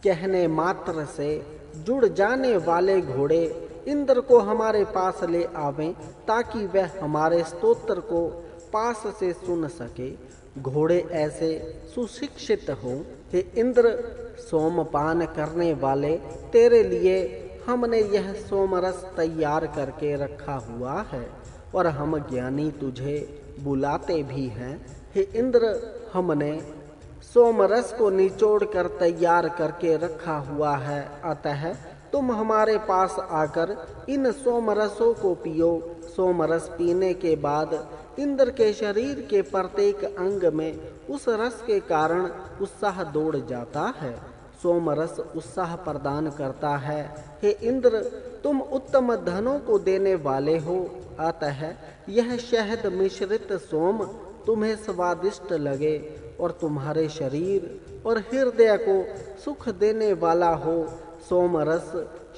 कहने मात्र से जुड़ जाने वाले घोड़े इंद्र को हमारे पास ले आवें, ताकि वह हमारे स्तोत्र को पास से सुन सके। घोड़े ऐसे सुशिक्षित हों। हे इंद्र, सोमपान करने वाले, तेरे लिए हमने यह सोमरस तैयार करके रखा हुआ है और हम ज्ञानी तुझे बुलाते भी हैं। हे इंद्र, हमने सोमरस को निचोड़ कर तैयार करके रखा हुआ है, अतः तुम हमारे पास आकर इन सोमरसों को पियो। सोमरस पीने के बाद इंद्र के शरीर के प्रत्येक अंग में उस रस के कारण उत्साह दौड़ जाता है। सोमरस उत्साह प्रदान करता है। हे इंद्र, तुम उत्तम धनों को देने वाले हो, अतः यह शहद मिश्रित सोम तुम्हें स्वादिष्ट लगे और तुम्हारे शरीर और हृदय को सुख देने वाला हो। सोमरस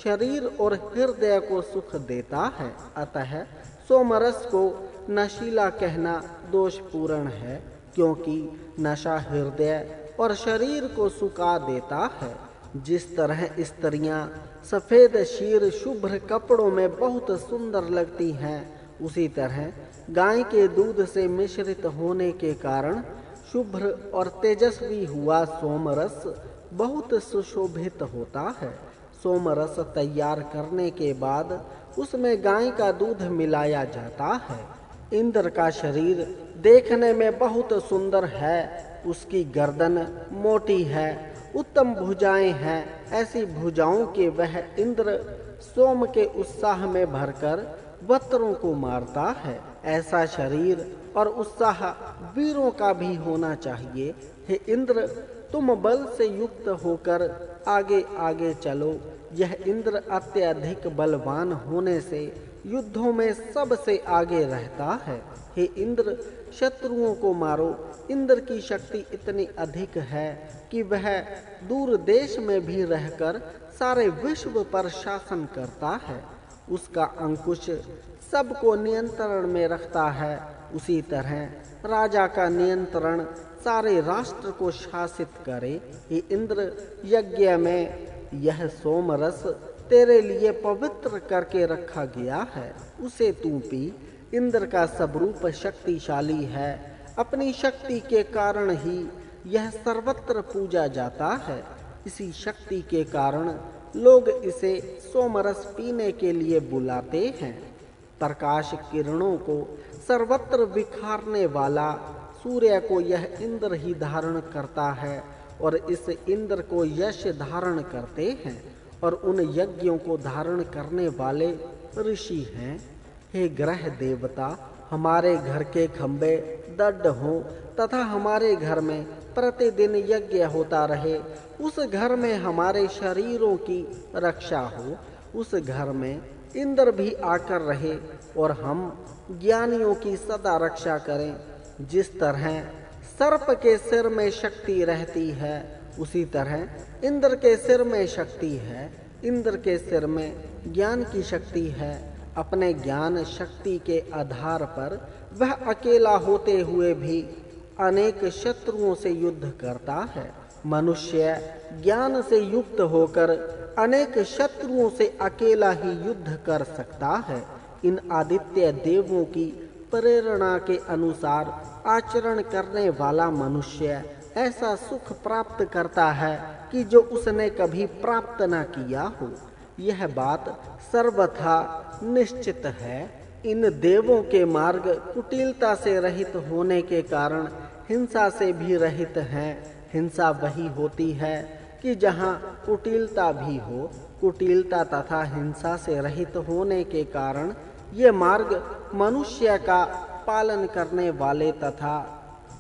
शरीर और हृदय को सुख देता है, अतः सोमरस को नशीला कहना दोषपूर्ण है, क्योंकि नशा हृदय और शरीर को सुखा देता है। जिस तरह स्त्रियां सफेद शीर शुभ्र कपड़ों में बहुत सुंदर लगती हैं, उसी तरह गाय के दूध से मिश्रित होने के कारण शुभ्र और तेजस्वी हुआ सोमरस बहुत सुशोभित होता है। सोमरस तैयार करने के बाद उसमें गाय का दूध मिलाया जाता है। इंद्र का शरीर देखने में बहुत सुंदर है। उसकी गर्दन मोटी है, उत्तम भुजाएं हैं। ऐसी भुजाओं के वह इंद्र सोम के उत्साह में भरकर वत्रों को मारता है। ऐसा शरीर और उत्साह वीरों का भी होना चाहिए। हे इंद्र, तुम बल से युक्त होकर आगे आगे चलो। यह इंद्र अत्यधिक बलवान होने से युद्धों में सबसे आगे रहता है। हे इंद्र, शत्रुओं को मारो। इंद्र की शक्ति इतनी अधिक है कि वह दूर देश में भी रहकर सारे विश्व पर शासन करता है। उसका अंकुश सबको नियंत्रण में रखता है। उसी तरह राजा का नियंत्रण सारे राष्ट्र को शासित करे। हे इंद्र, यज्ञ में यह सोमरस तेरे लिए पवित्र करके रखा गया है, उसे तू पी। इंद्र का स्वरूप शक्तिशाली है। अपनी शक्ति के कारण ही यह सर्वत्र पूजा जाता है। इसी शक्ति के कारण लोग इसे सोमरस पीने के लिए बुलाते हैं। प्रकाश किरणों को सर्वत्र बिखारने वाला सूर्य को यह इंद्र ही धारण करता है और इस इंद्र को यश धारण करते हैं और उन यज्ञों को धारण करने वाले ऋषि हैं। हे ग्रह देवता, हमारे घर के खंभे दृढ़ हों तथा हमारे घर में प्रतिदिन यज्ञ होता रहे। उस घर में हमारे शरीरों की रक्षा हो। उस घर में इंद्र भी आकर रहे और हम ज्ञानियों की सदा रक्षा करें। जिस तरह सर्प के सिर में शक्ति रहती है, उसी तरह इंद्र के सिर में शक्ति है। इंद्र के सिर में ज्ञान की शक्ति है। अपने ज्ञान शक्ति के आधार पर वह अकेला होते हुए भी अनेक शत्रुओं से युद्ध करता है। मनुष्य ज्ञान से युक्त होकर अनेक शत्रुओं से अकेला ही युद्ध कर सकता है। इन आदित्य देवों की प्रेरणा के अनुसार आचरण करने वाला मनुष्य ऐसा सुख प्राप्त करता है कि जो उसने कभी प्राप्त न किया हो। यह बात सर्वथा निश्चित है। इन देवों के मार्ग कुटिलता से रहित होने के कारण हिंसा से भी रहित हैं। हिंसा वही होती है कि जहाँ कुटिलता भी हो। कुटिलता तथा हिंसा से रहित होने के कारण ये मार्ग मनुष्य का पालन करने वाले तथा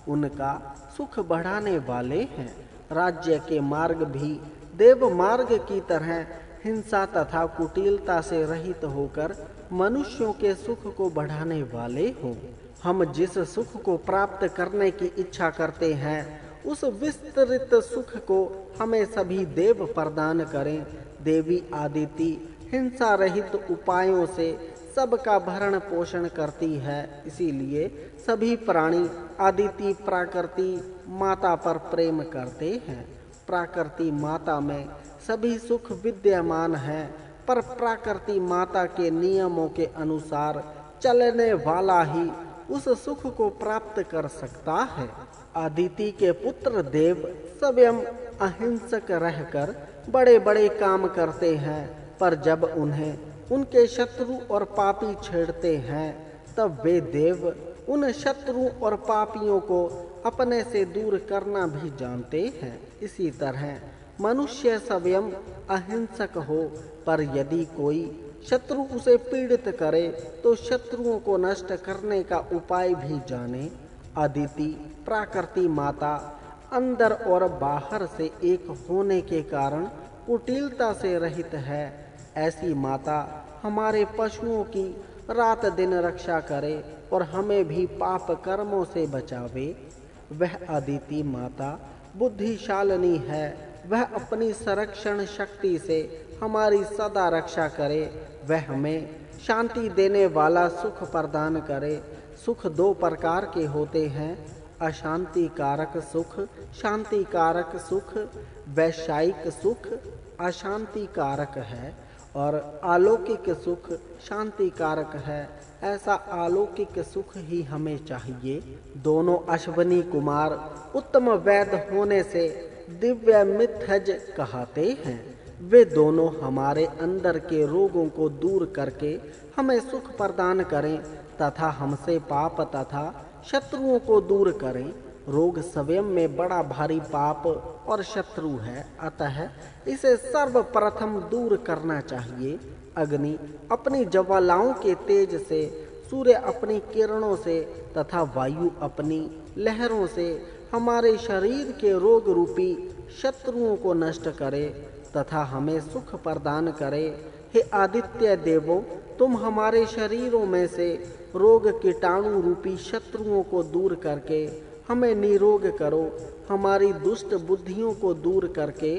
उनका सुख बढ़ाने वाले हैं। राज्य के मार्ग भी देव मार्ग की तरह हिंसा तथा कुटिलता से रहित होकर मनुष्यों के सुख को बढ़ाने वाले हों। हम जिस सुख को प्राप्त करने की इच्छा करते हैं, उस विस्तृत सुख को हमें सभी देव प्रदान करें। देवी आदिति हिंसा रहित उपायों से सबका भरण पोषण करती है। इसीलिए सभी प्राणी आदिति प्रकृति माता पर प्रेम करते हैं। प्राकृति माता में सभी सुख विद्यमान हैं, पर प्राकृति माता के नियमों के अनुसार चलने वाला ही उस सुख को प्राप्त कर सकता है। अदिति के पुत्र देव स्वयं अहिंसक रहकर बड़े बड़े काम करते हैं, पर जब उन्हें उनके शत्रु और पापी छेड़ते हैं तब वे देव उन शत्रु और पापियों को अपने से दूर करना भी जानते हैं। इसी तरह मनुष्य स्वयं अहिंसक हो, पर यदि कोई शत्रु उसे पीड़ित करे तो शत्रुओं को नष्ट करने का उपाय भी जाने। अदिति प्राकृति माता अंदर और बाहर से एक होने के कारण कुटिलता से रहित है। ऐसी माता हमारे पशुओं की रात दिन रक्षा करे और हमें भी पाप कर्मों से बचावे। वह अदिति माता बुद्धिशालिनी है, वह अपनी संरक्षण शक्ति से हमारी सदा रक्षा करे। वह हमें शांति देने वाला सुख प्रदान करे। सुख दो प्रकार के होते हैं, अशांति कारक सुख, शांति कारक सुख। वैषयिक सुख अशांति कारक है और अलौकिक सुख शांति कारक है। ऐसा अलौकिक सुख ही हमें चाहिए। दोनों अश्विनी कुमार उत्तम वैद्य होने से दिव्य मिथज कहते हैं। वे दोनों हमारे अंदर के रोगों को दूर करके हमें सुख प्रदान करें तथा हमसे पाप तथा शत्रुओं को दूर करें। रोग स्वयं में बड़ा भारी पाप और शत्रु है, अतः इसे सर्वप्रथम दूर करना चाहिए। अग्नि अपनी ज्वालाओं के तेज से, सूर्य अपनी किरणों से तथा वायु अपनी लहरों से हमारे शरीर के रोग रूपी शत्रुओं को नष्ट करे तथा हमें सुख प्रदान करे। हे आदित्य देवों, तुम हमारे शरीरों में से रोग कीटाणु रूपी शत्रुओं को दूर करके हमें निरोग करो। हमारी दुष्ट बुद्धियों को दूर करके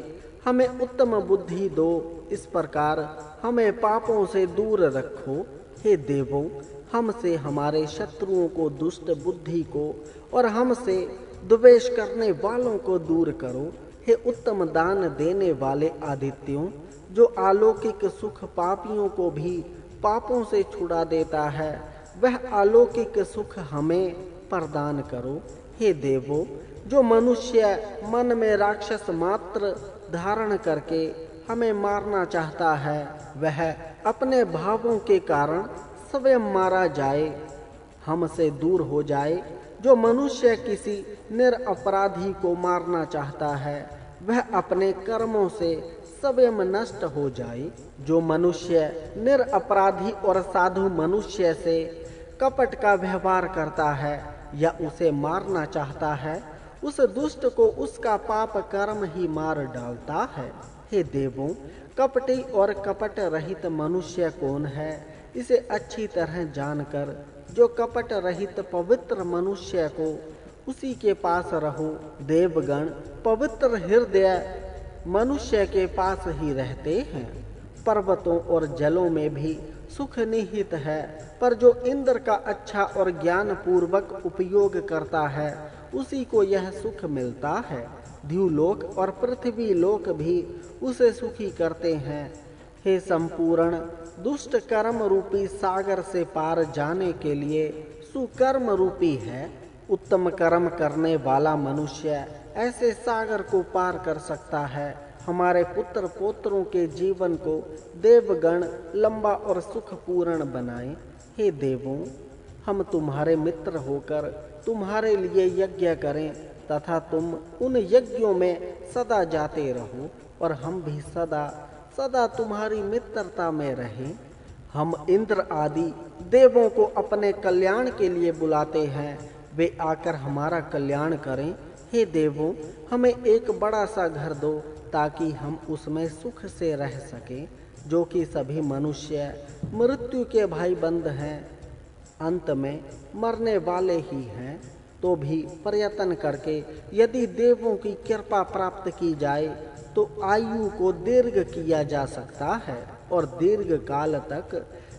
हमें उत्तम बुद्धि दो। इस प्रकार हमें पापों से दूर रखो। हे देवों, हमसे हमारे शत्रुओं को, दुष्ट बुद्धि को और हमसे द्वेष करने वालों को दूर करो। हे उत्तम दान देने वाले आदित्यों, जो अलौकिक सुख पापियों को भी पापों से छुड़ा देता है, वह अलौकिक सुख हमें प्रदान करो। हे देवों, जो मनुष्य मन में राक्षस मात्र धारण करके हमें मारना चाहता है, वह अपने भावों के कारण स्वयं मारा जाए, हमसे दूर हो जाए। जो मनुष्य किसी निरपराधी को मारना चाहता है, वह अपने कर्मों से स्वयं नष्ट हो जाए। जो मनुष्य निरपराधी और साधु मनुष्य से कपट का व्यवहार करता है या उसे मारना चाहता है, उस दुष्ट को उसका पाप कर्म ही मार डालता है। हे देवों, कपटी और कपट रहित मनुष्य कौन है, इसे अच्छी तरह जानकर जो कपट रहित पवित्र मनुष्य को उसी के पास रहो। देवगण पवित्र हृदय मनुष्य के पास ही रहते हैं। पर्वतों और जलों में भी सुख निहित है, पर जो इंद्र का अच्छा और ज्ञान पूर्वक उपयोग करता है, उसी को यह सुख मिलता है। द्युलोक और पृथ्वी लोक भी उसे सुखी करते हैं। हे संपूर्ण, दुष्ट कर्म रूपी सागर से पार जाने के लिए सुकर्म रूपी है। उत्तम कर्म करने वाला मनुष्य ऐसे सागर को पार कर सकता है। हमारे पुत्र पौत्रों के जीवन को देवगण लंबा और सुखपूर्ण बनाएं। हे देवों, हम तुम्हारे मित्र होकर तुम्हारे लिए यज्ञ करें तथा तुम उन यज्ञों में सदा जाते रहो और हम भी सदा सदा तुम्हारी मित्रता में रहें। हम इंद्र आदि देवों को अपने कल्याण के लिए बुलाते हैं, वे आकर हमारा कल्याण करें। हे देवों, हमें एक बड़ा सा घर दो ताकि हम उसमें सुख से रह सकें, जो कि सभी मनुष्य मृत्यु के भाई बंद हैं, अंत में मरने वाले ही हैं। तो भी प्रयत्न करके यदि देवों की कृपा प्राप्त की जाए तो आयु को दीर्घ किया जा सकता है और दीर्घ काल तक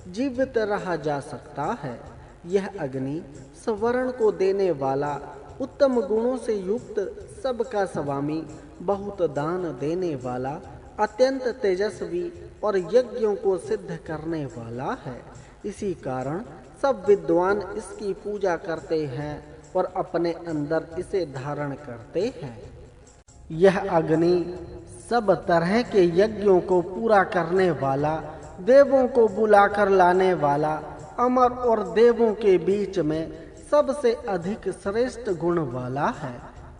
जीवित रहा जा सकता है। यह अग्नि स्वर्ण को देने वाला उत्तम गुणों से युक्त, सबका स्वामी, बहुत दान देने वाला, अत्यंत तेजस्वी और यज्ञों को सिद्ध करने वाला है। इसी कारण सब विद्वान इसकी पूजा करते हैं और अपने अंदर इसे धारण करते हैं। यह अग्नि सब तरह के यज्ञों को पूरा करने वाला, देवों को बुलाकर लाने वाला, अमर और देवों के बीच में सबसे अधिक श्रेष्ठ गुण वाला है।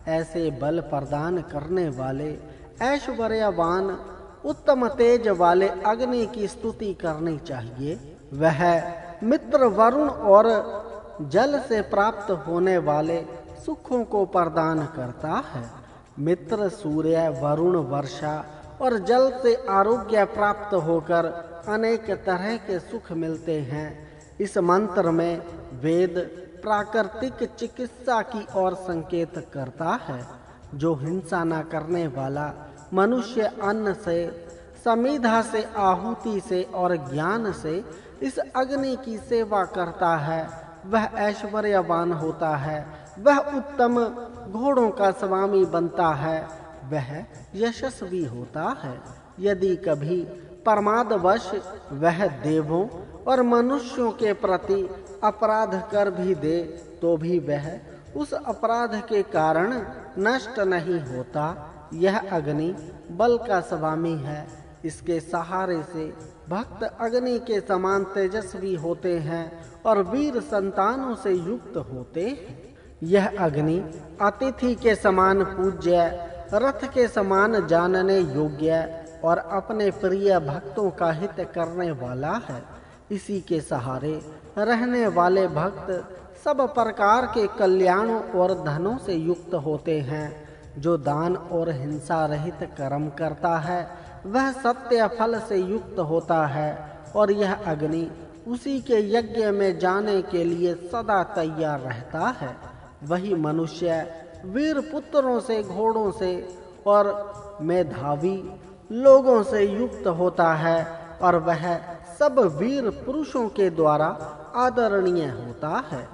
ऐसे बल प्रदान करने वाले, ऐश्वर्यवान, उत्तम तेज वाले अग्नि की स्तुति करनी चाहिए। वह मित्र वरुण और जल से प्राप्त होने वाले सुखों को प्रदान करता है। मित्र सूर्य, वरुण वर्षा और जल से आरोग्य प्राप्त होकर अनेक तरह के सुख मिलते हैं। इस मंत्र में वेद प्राकृतिक चिकित्सा की ओर संकेत करता है। जो हिंसा न करने वाला मनुष्य अन्न से, समीधा से, आहुति से और ज्ञान से इस अग्नि की सेवा करता है, वह ऐश्वर्यवान होता है, वह उत्तम घोड़ों का स्वामी बनता है, वह यशस्वी होता है। यदि कभी प्रमादवश वह देवों और मनुष्यों के प्रति अपराध कर भी दे तो भी वह उस अपराध के कारण नष्ट नहीं होता। यह अग्नि बल का स्वामी है। इसके सहारे से भक्त अग्नि के समान तेजस्वी होते हैं और वीर संतानों से युक्त होते हैं। यह अग्नि अतिथि के समान पूज्य, रथ के समान जानने योग्य और अपने प्रिय भक्तों का हित करने वाला है। इसी के सहारे रहने वाले भक्त सब प्रकार के कल्याणों और धनों से युक्त होते हैं। जो दान और हिंसा रहित कर्म करता है वह सत्य फल से युक्त होता है और यह अग्नि उसी के यज्ञ में जाने के लिए सदा तैयार रहता है। वही मनुष्य वीर पुत्रों से, घोड़ों से और मेधावी लोगों से युक्त होता है और वह सब वीर पुरुषों के द्वारा आदरणीय होता है।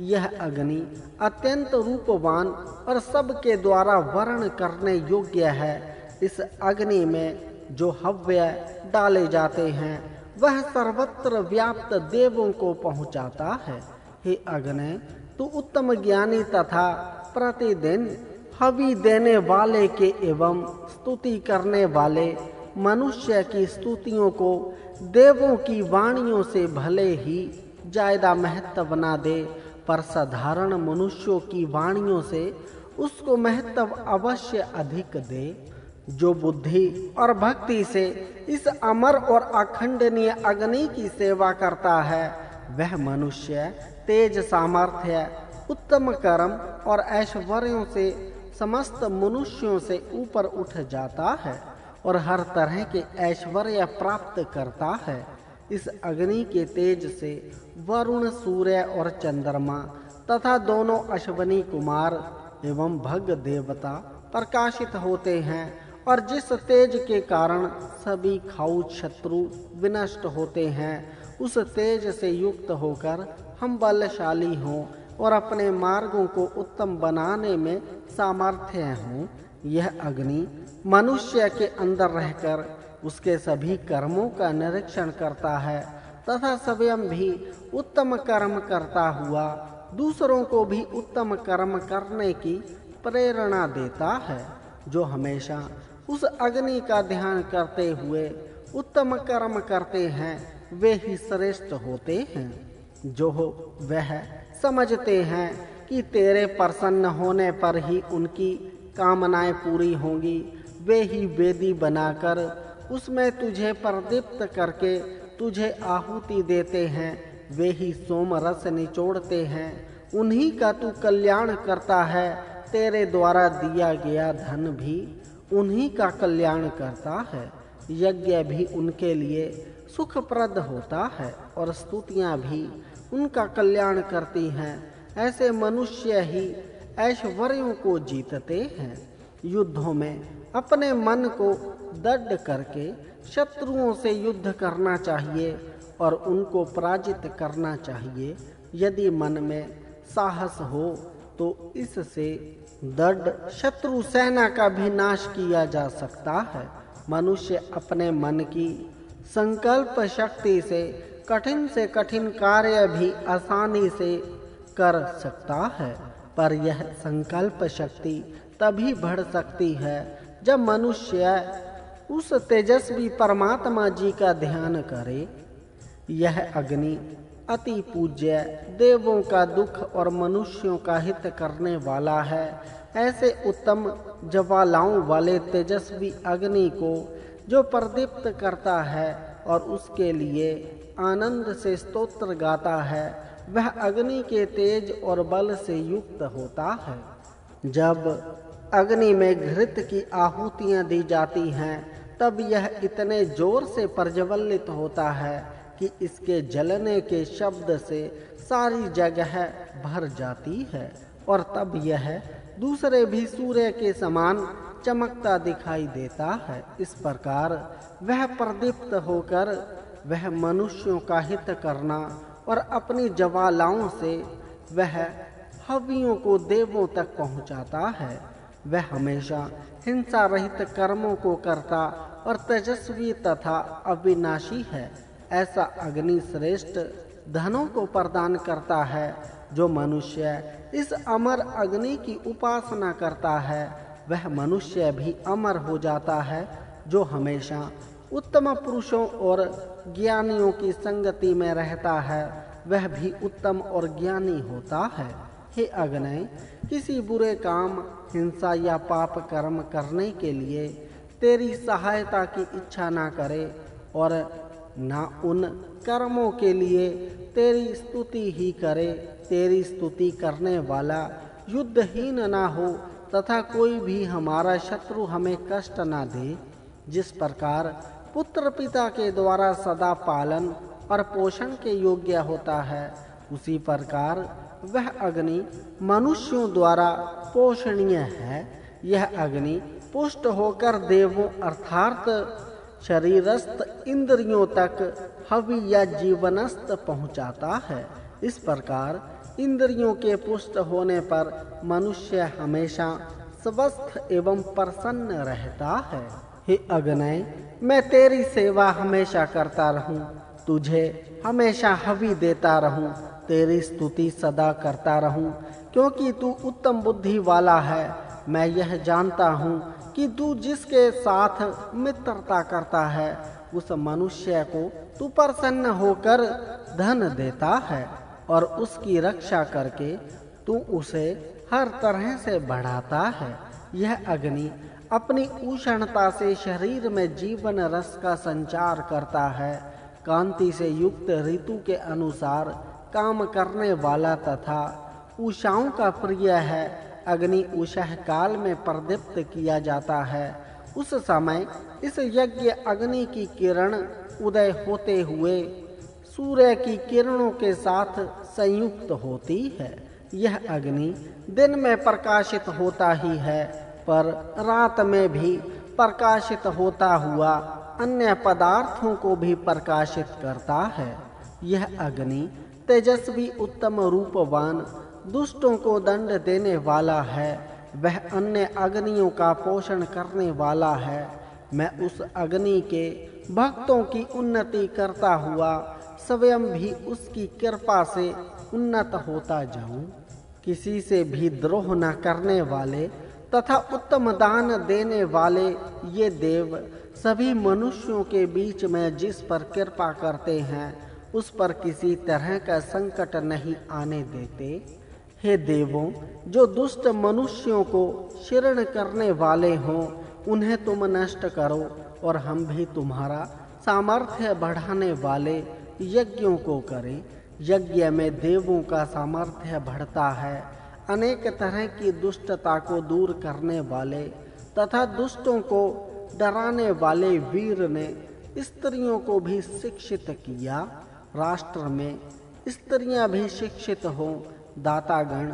यह अग्नि अत्यंत रूपवान और सबके द्वारा वर्ण करने योग्य है। इस अग्नि में जो हव्य डाले जाते हैं वह सर्वत्र व्याप्त देवों को पहुंचाता है। हे अग्नि, तू उत्तम ज्ञानी तथा प्रतिदिन हवि देने वाले के एवं स्तुति करने वाले मनुष्य की स्तुतियों को देवों की वाणियों से भले ही ज्यादा महत्व बना दे, पर साधारण मनुष्यों की वाणियों से उसको महत्व अवश्य अधिक दे। जो बुद्धि और भक्ति से इस अमर और अखंडनीय अग्नि की सेवा करता है वह मनुष्य तेज, सामर्थ्य, उत्तम कर्म और ऐश्वर्यों से समस्त मनुष्यों से ऊपर उठ जाता है और हर तरह के ऐश्वर्य प्राप्त करता है। इस अग्नि के तेज से वरुण, सूर्य और चंद्रमा तथा दोनों अश्वनी कुमार एवं भग देवता प्रकाशित होते हैं और जिस तेज के कारण सभी खाऊ शत्रु विनष्ट होते हैं, उस तेज से युक्त होकर हम बलशाली हों और अपने मार्गों को उत्तम बनाने में सामर्थ्य हों। यह अग्नि मनुष्य के अंदर रहकर उसके सभी कर्मों का निरीक्षण करता है तथा स्वयं भी उत्तम कर्म करता हुआ दूसरों को भी उत्तम कर्म करने की प्रेरणा देता है। जो हमेशा उस अग्नि का ध्यान करते हुए उत्तम कर्म करते हैं वे ही श्रेष्ठ होते हैं। जो वह समझते हैं कि तेरे प्रसन्न होने पर ही उनकी कामनाएं पूरी होंगी, वे ही वेदी बनाकर उसमें तुझे प्रदीप्त करके तुझे आहुति देते हैं। वे ही सोम रस निचोड़ते हैं, उन्हीं का तू कल्याण करता है। तेरे द्वारा दिया गया धन भी उन्हीं का कल्याण करता है। यज्ञ भी उनके लिए सुखप्रद होता है और स्तुतियाँ भी उनका कल्याण करती हैं। ऐसे मनुष्य ही ऐश्वर्यों को जीतते हैं। युद्धों में अपने मन को दृढ़ करके शत्रुओं से युद्ध करना चाहिए और उनको पराजित करना चाहिए। यदि मन में साहस हो तो इससे दृढ़ शत्रु सेना का भी नाश किया जा सकता है। मनुष्य अपने मन की संकल्प शक्ति से कठिन कार्य भी आसानी से कर सकता है, पर यह संकल्प शक्ति तभी बढ़ सकती है जब मनुष्य उस तेजस्वी परमात्मा जी का ध्यान करे। यह अग्नि अति पूज्य, देवों का दुख और मनुष्यों का हित करने वाला है। ऐसे उत्तम ज्वालाओं वाले तेजस्वी अग्नि को जो प्रदीप्त करता है और उसके लिए आनंद से स्तोत्र गाता है, वह अग्नि के तेज और बल से युक्त होता है। जब अग्नि में घृत की आहुतियां दी जाती हैं, तब यह इतने जोर से प्रज्वलित होता है कि इसके जलने के शब्द से सारी जगह भर जाती है और तब यह दूसरे भी सूर्य के समान चमकता दिखाई देता है। इस प्रकार वह प्रदीप्त होकर वह मनुष्यों का हित करना और अपनी ज्वालाओं से वह हवियों को देवों तक पहुंचाता है। वह हमेशा हिंसा रहित कर्मों को करता और तेजस्वी तथा अविनाशी है। ऐसा अग्नि श्रेष्ठ धनों को प्रदान करता है। जो मनुष्य इस अमर अग्नि की उपासना करता है, वह मनुष्य भी अमर हो जाता है। जो हमेशा उत्तम पुरुषों और ज्ञानियों की संगति में रहता है, वह भी उत्तम और ज्ञानी होता है। हे अग्नि, किसी बुरे काम, हिंसा या पाप कर्म करने के लिए तेरी सहायता की इच्छा ना करे और ना उन कर्मों के लिए तेरी स्तुति ही करे। तेरी स्तुति करने वाला युद्धहीन ना हो तथा कोई भी हमारा शत्रु हमें कष्ट ना दे। जिस प्रकार पुत्र पिता के द्वारा सदा पालन और पोषण के योग्य होता है, उसी प्रकार वह अग्नि मनुष्यों द्वारा पोषणीय है। यह अग्नि पुष्ट होकर देवों अर्थात शरीरस्थ इंद्रियों तक हवि या जीवनस्थ पहुंचाता है। इस प्रकार इंद्रियों के पुष्ट होने पर मनुष्य हमेशा स्वस्थ एवं प्रसन्न रहता है। हे अग्नि, मैं तेरी सेवा हमेशा करता रहूं, तुझे हमेशा हवि देता रहूं, तेरी स्तुति सदा करता रहूं, क्योंकि तू उत्तम बुद्धि वाला है। मैं यह जानता हूँ कि तू जिसके साथ मित्रता करता है, उस मनुष्य को तू प्रसन्न होकर धन देता है और उसकी रक्षा करके तू उसे हर तरह से बढ़ाता है। यह अग्नि अपनी उष्णता से शरीर में जीवन रस का संचार करता है। कांति से युक्त ऋतु के अनुसार काम करने वाला तथा उषाओं का प्रिय है। अग्नि उषः काल में प्रदीप्त किया जाता है। उस समय इस यज्ञ अग्नि की किरण उदय होते हुए सूर्य की किरणों के साथ संयुक्त होती है। यह अग्नि दिन में प्रकाशित होता ही है, पर रात में भी प्रकाशित होता हुआ अन्य पदार्थों को भी प्रकाशित करता है। यह अग्नि तेजस्वी उत्तम रूपवान दुष्टों को दंड देने वाला है। वह अन्य अग्नियों का पोषण करने वाला है। मैं उस अग्नि के भक्तों की उन्नति करता हुआ स्वयं भी उसकी कृपा से उन्नत होता जाऊं। किसी से भी द्रोह न करने वाले तथा उत्तम दान देने वाले ये देव सभी मनुष्यों के बीच में जिस पर कृपा करते हैं, उस पर किसी तरह का संकट नहीं आने देते। हे देवों, जो दुष्ट मनुष्यों को शरण करने वाले हों, उन्हें तुम नष्ट करो और हम भी तुम्हारा सामर्थ्य बढ़ाने वाले यज्ञों को करें। यज्ञ में देवों का सामर्थ्य बढ़ता है। अनेक तरह की दुष्टता को दूर करने वाले तथा दुष्टों को डराने वाले वीर ने स्त्रियों को भी शिक्षित किया। राष्ट्र में स्त्रियां भी शिक्षित हों। दातागण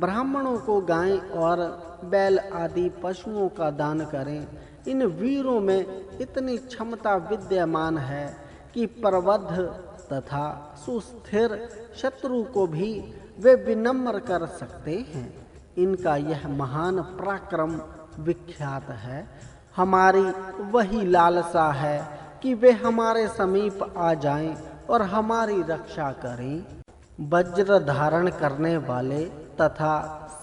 ब्राह्मणों को गाय और बैल आदि पशुओं का दान करें। इन वीरों में इतनी क्षमता विद्यमान है कि प्रबद्ध तथा सुस्थिर शत्रु को भी वे विनम्र कर सकते हैं। इनका यह महान पराक्रम विख्यात है। हमारी वही लालसा है कि वे हमारे समीप आ जाएं और हमारी रक्षा करें। वज्र धारण करने वाले तथा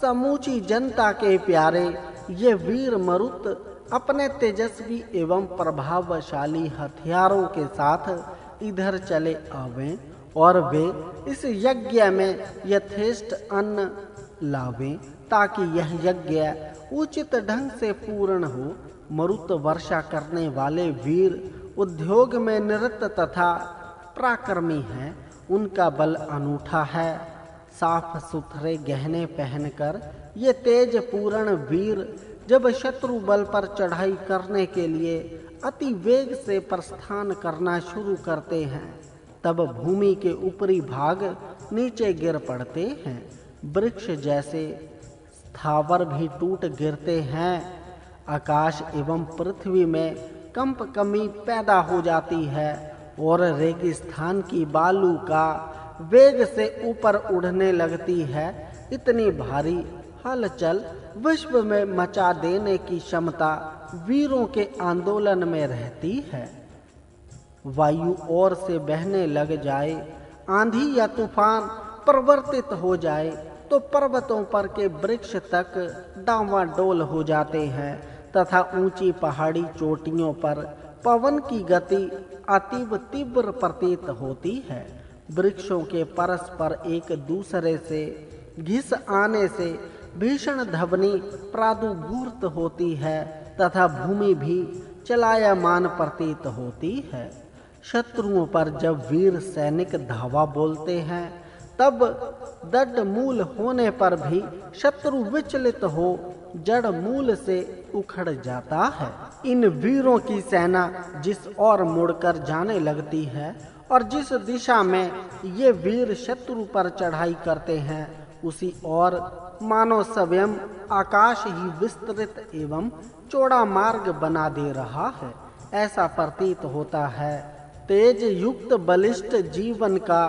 समूची जनता के प्यारे ये वीर मरुत अपने तेजस्वी एवं प्रभावशाली हथियारों के साथ इधर चले आवें और वे इस यज्ञ में यथेष्ट अन्न लावें ताकि यह यज्ञ उचित ढंग से पूर्ण हो। मरुत वर्षा करने वाले वीर उद्योग में निरत तथा पराक्रमी हैं। उनका बल अनूठा है। साफ सुथरे गहने पहनकर ये तेज पूर्ण वीर जब शत्रु बल पर चढ़ाई करने के लिए अति वेग से प्रस्थान करना शुरू करते हैं तब भूमि के ऊपरी भाग नीचे गिर पड़ते हैं। वृक्ष जैसे स्थावर भी टूट गिरते हैं। आकाश एवं पृथ्वी में कंप कमी पैदा हो जाती है और रेगिस्तान की बालू का वेग से ऊपर उड़ने लगती है। इतनी भारी हलचल विश्व में मचा देने की क्षमता वीरों के आंदोलन में रहती है। वायु ओर से बहने लग जाए, आंधी या तूफान प्रवर्तित हो जाए तो पर्वतों पर के वृक्ष तक डांवाडोल हो जाते हैं तथा ऊंची पहाड़ी चोटियों पर पवन की गति अतीव तीव्र प्रतीत होती है। वृक्षों के परस्पर एक दूसरे से घिस आने से भीषण ध्वनि प्रादुर्भूत होती है तथा भूमि भी चलायमान प्रतीत होती है। शत्रुओं पर जब वीर सैनिक धावा बोलते हैं तब दृढ़ मूल होने पर भी शत्रु विचलित हो जड़ मूल से उखड़ जाता है। इन वीरों की सेना जिस ओर मुड़कर जाने लगती है और जिस दिशा में ये वीर शत्रु पर चढ़ाई करते हैं उसी ओर मानो स्वयं आकाश ही विस्तृत एवं चौड़ा मार्ग बना दे रहा है। ऐसा प्रतीत होता है तेज युक्त बलिष्ठ जीवन का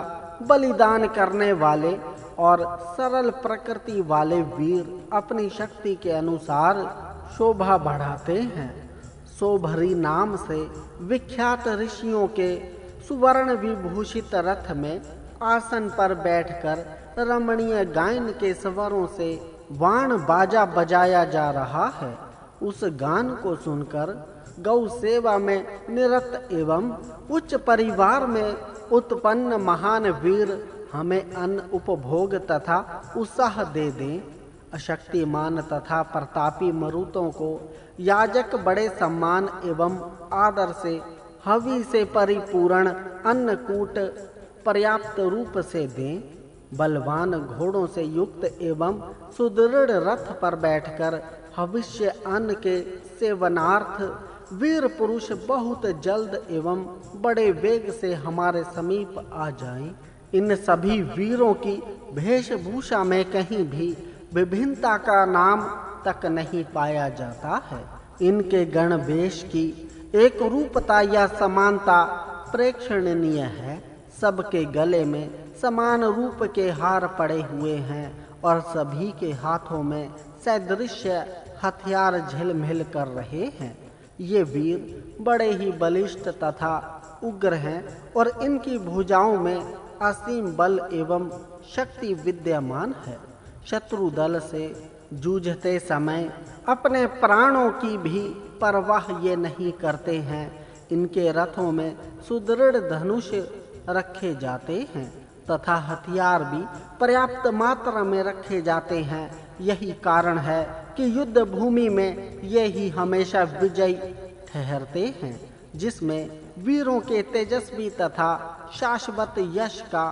बलिदान करने वाले और सरल प्रकृति वाले वीर अपनी शक्ति के अनुसार शोभा बढ़ाते हैं। शोभरी नाम से विख्यात ऋषियों के सुवर्ण विभूषित रथ में आसन पर बैठकर रमणीय गायन के स्वरों से वाण बाजा बजाया जा रहा है। उस गान को सुनकर गौ सेवा में निरत एवं उच्च परिवार में उत्पन्न महान वीर हमें अन्न उपभोग तथा उत्साह दे दें। अशक्तिमान तथा प्रतापी मरुतों को याजक बड़े सम्मान एवं आदर से हवि से परिपूर्ण अन्नकूट पर्याप्त रूप से दें। बलवान घोड़ों से युक्त एवं सुदृढ़ रथ पर बैठकर भविष्य अन्न के सेवनार्थ वीर पुरुष बहुत जल्द एवं बड़े वेग से हमारे समीप आ जाएं। इन सभी वीरों की वेशभूषा में कहीं भी विभिन्नता का नाम तक नहीं पाया जाता है। इनके गण वेश की एक रूपता या समानता प्रेक्षणीय है। सबके गले में समान रूप के हार पड़े हुए हैं और सभी के हाथों में सदृश्य हथियार झिलमिल कर रहे हैं। ये वीर बड़े ही बलिष्ठ तथा उग्र हैं और इनकी भुजाओं में असीम बल एवं शक्ति विद्यमान है। शत्रु दल से जूझते समय अपने प्राणों की भी परवाह ये नहीं करते हैं। इनके रथों में सुदृढ़ धनुष रखे जाते हैं तथा हथियार भी पर्याप्त मात्रा में रखे जाते हैं। यही कारण है कि युद्ध भूमि में ये ही हमेशा विजयी ठहरते हैं। जिसमें वीरों के तेजस्वी तथा शाश्वत यश का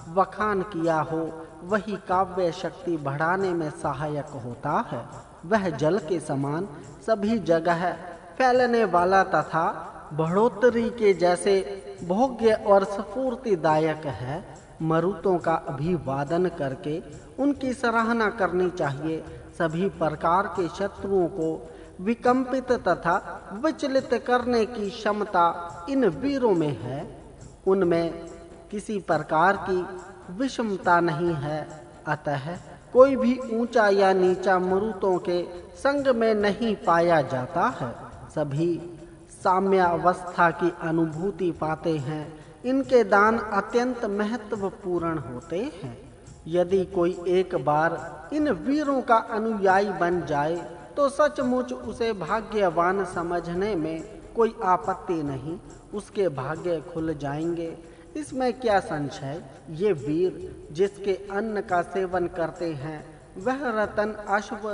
बखान किया हो वही काव्य शक्ति बढ़ाने में सहायक होता है। वह जल के समान सभी जगह फैलने वाला तथा बढ़ोतरी के जैसे भोग्य और स्फूर्तिदायक है। मरुतों का अभिवादन करके उनकी सराहना करनी चाहिए। सभी प्रकार के शत्रुओं को विकम्पित तथा विचलित करने की क्षमता इन वीरों में है। उनमें किसी प्रकार की विषमता नहीं है। अतः कोई भी ऊंचा या नीचा मरुतों के संग में नहीं पाया जाता है। सभी साम्यावस्था की अनुभूति पाते हैं। इनके दान अत्यंत महत्वपूर्ण होते हैं। यदि कोई एक बार इन वीरों का अनुयायी बन जाए तो सचमुच उसे भाग्यवान समझने में कोई आपत्ति नहीं। उसके भाग्य खुल जाएंगे, इसमें क्या संशय। ये वीर जिसके अन्न का सेवन करते हैं वह रतन अश्व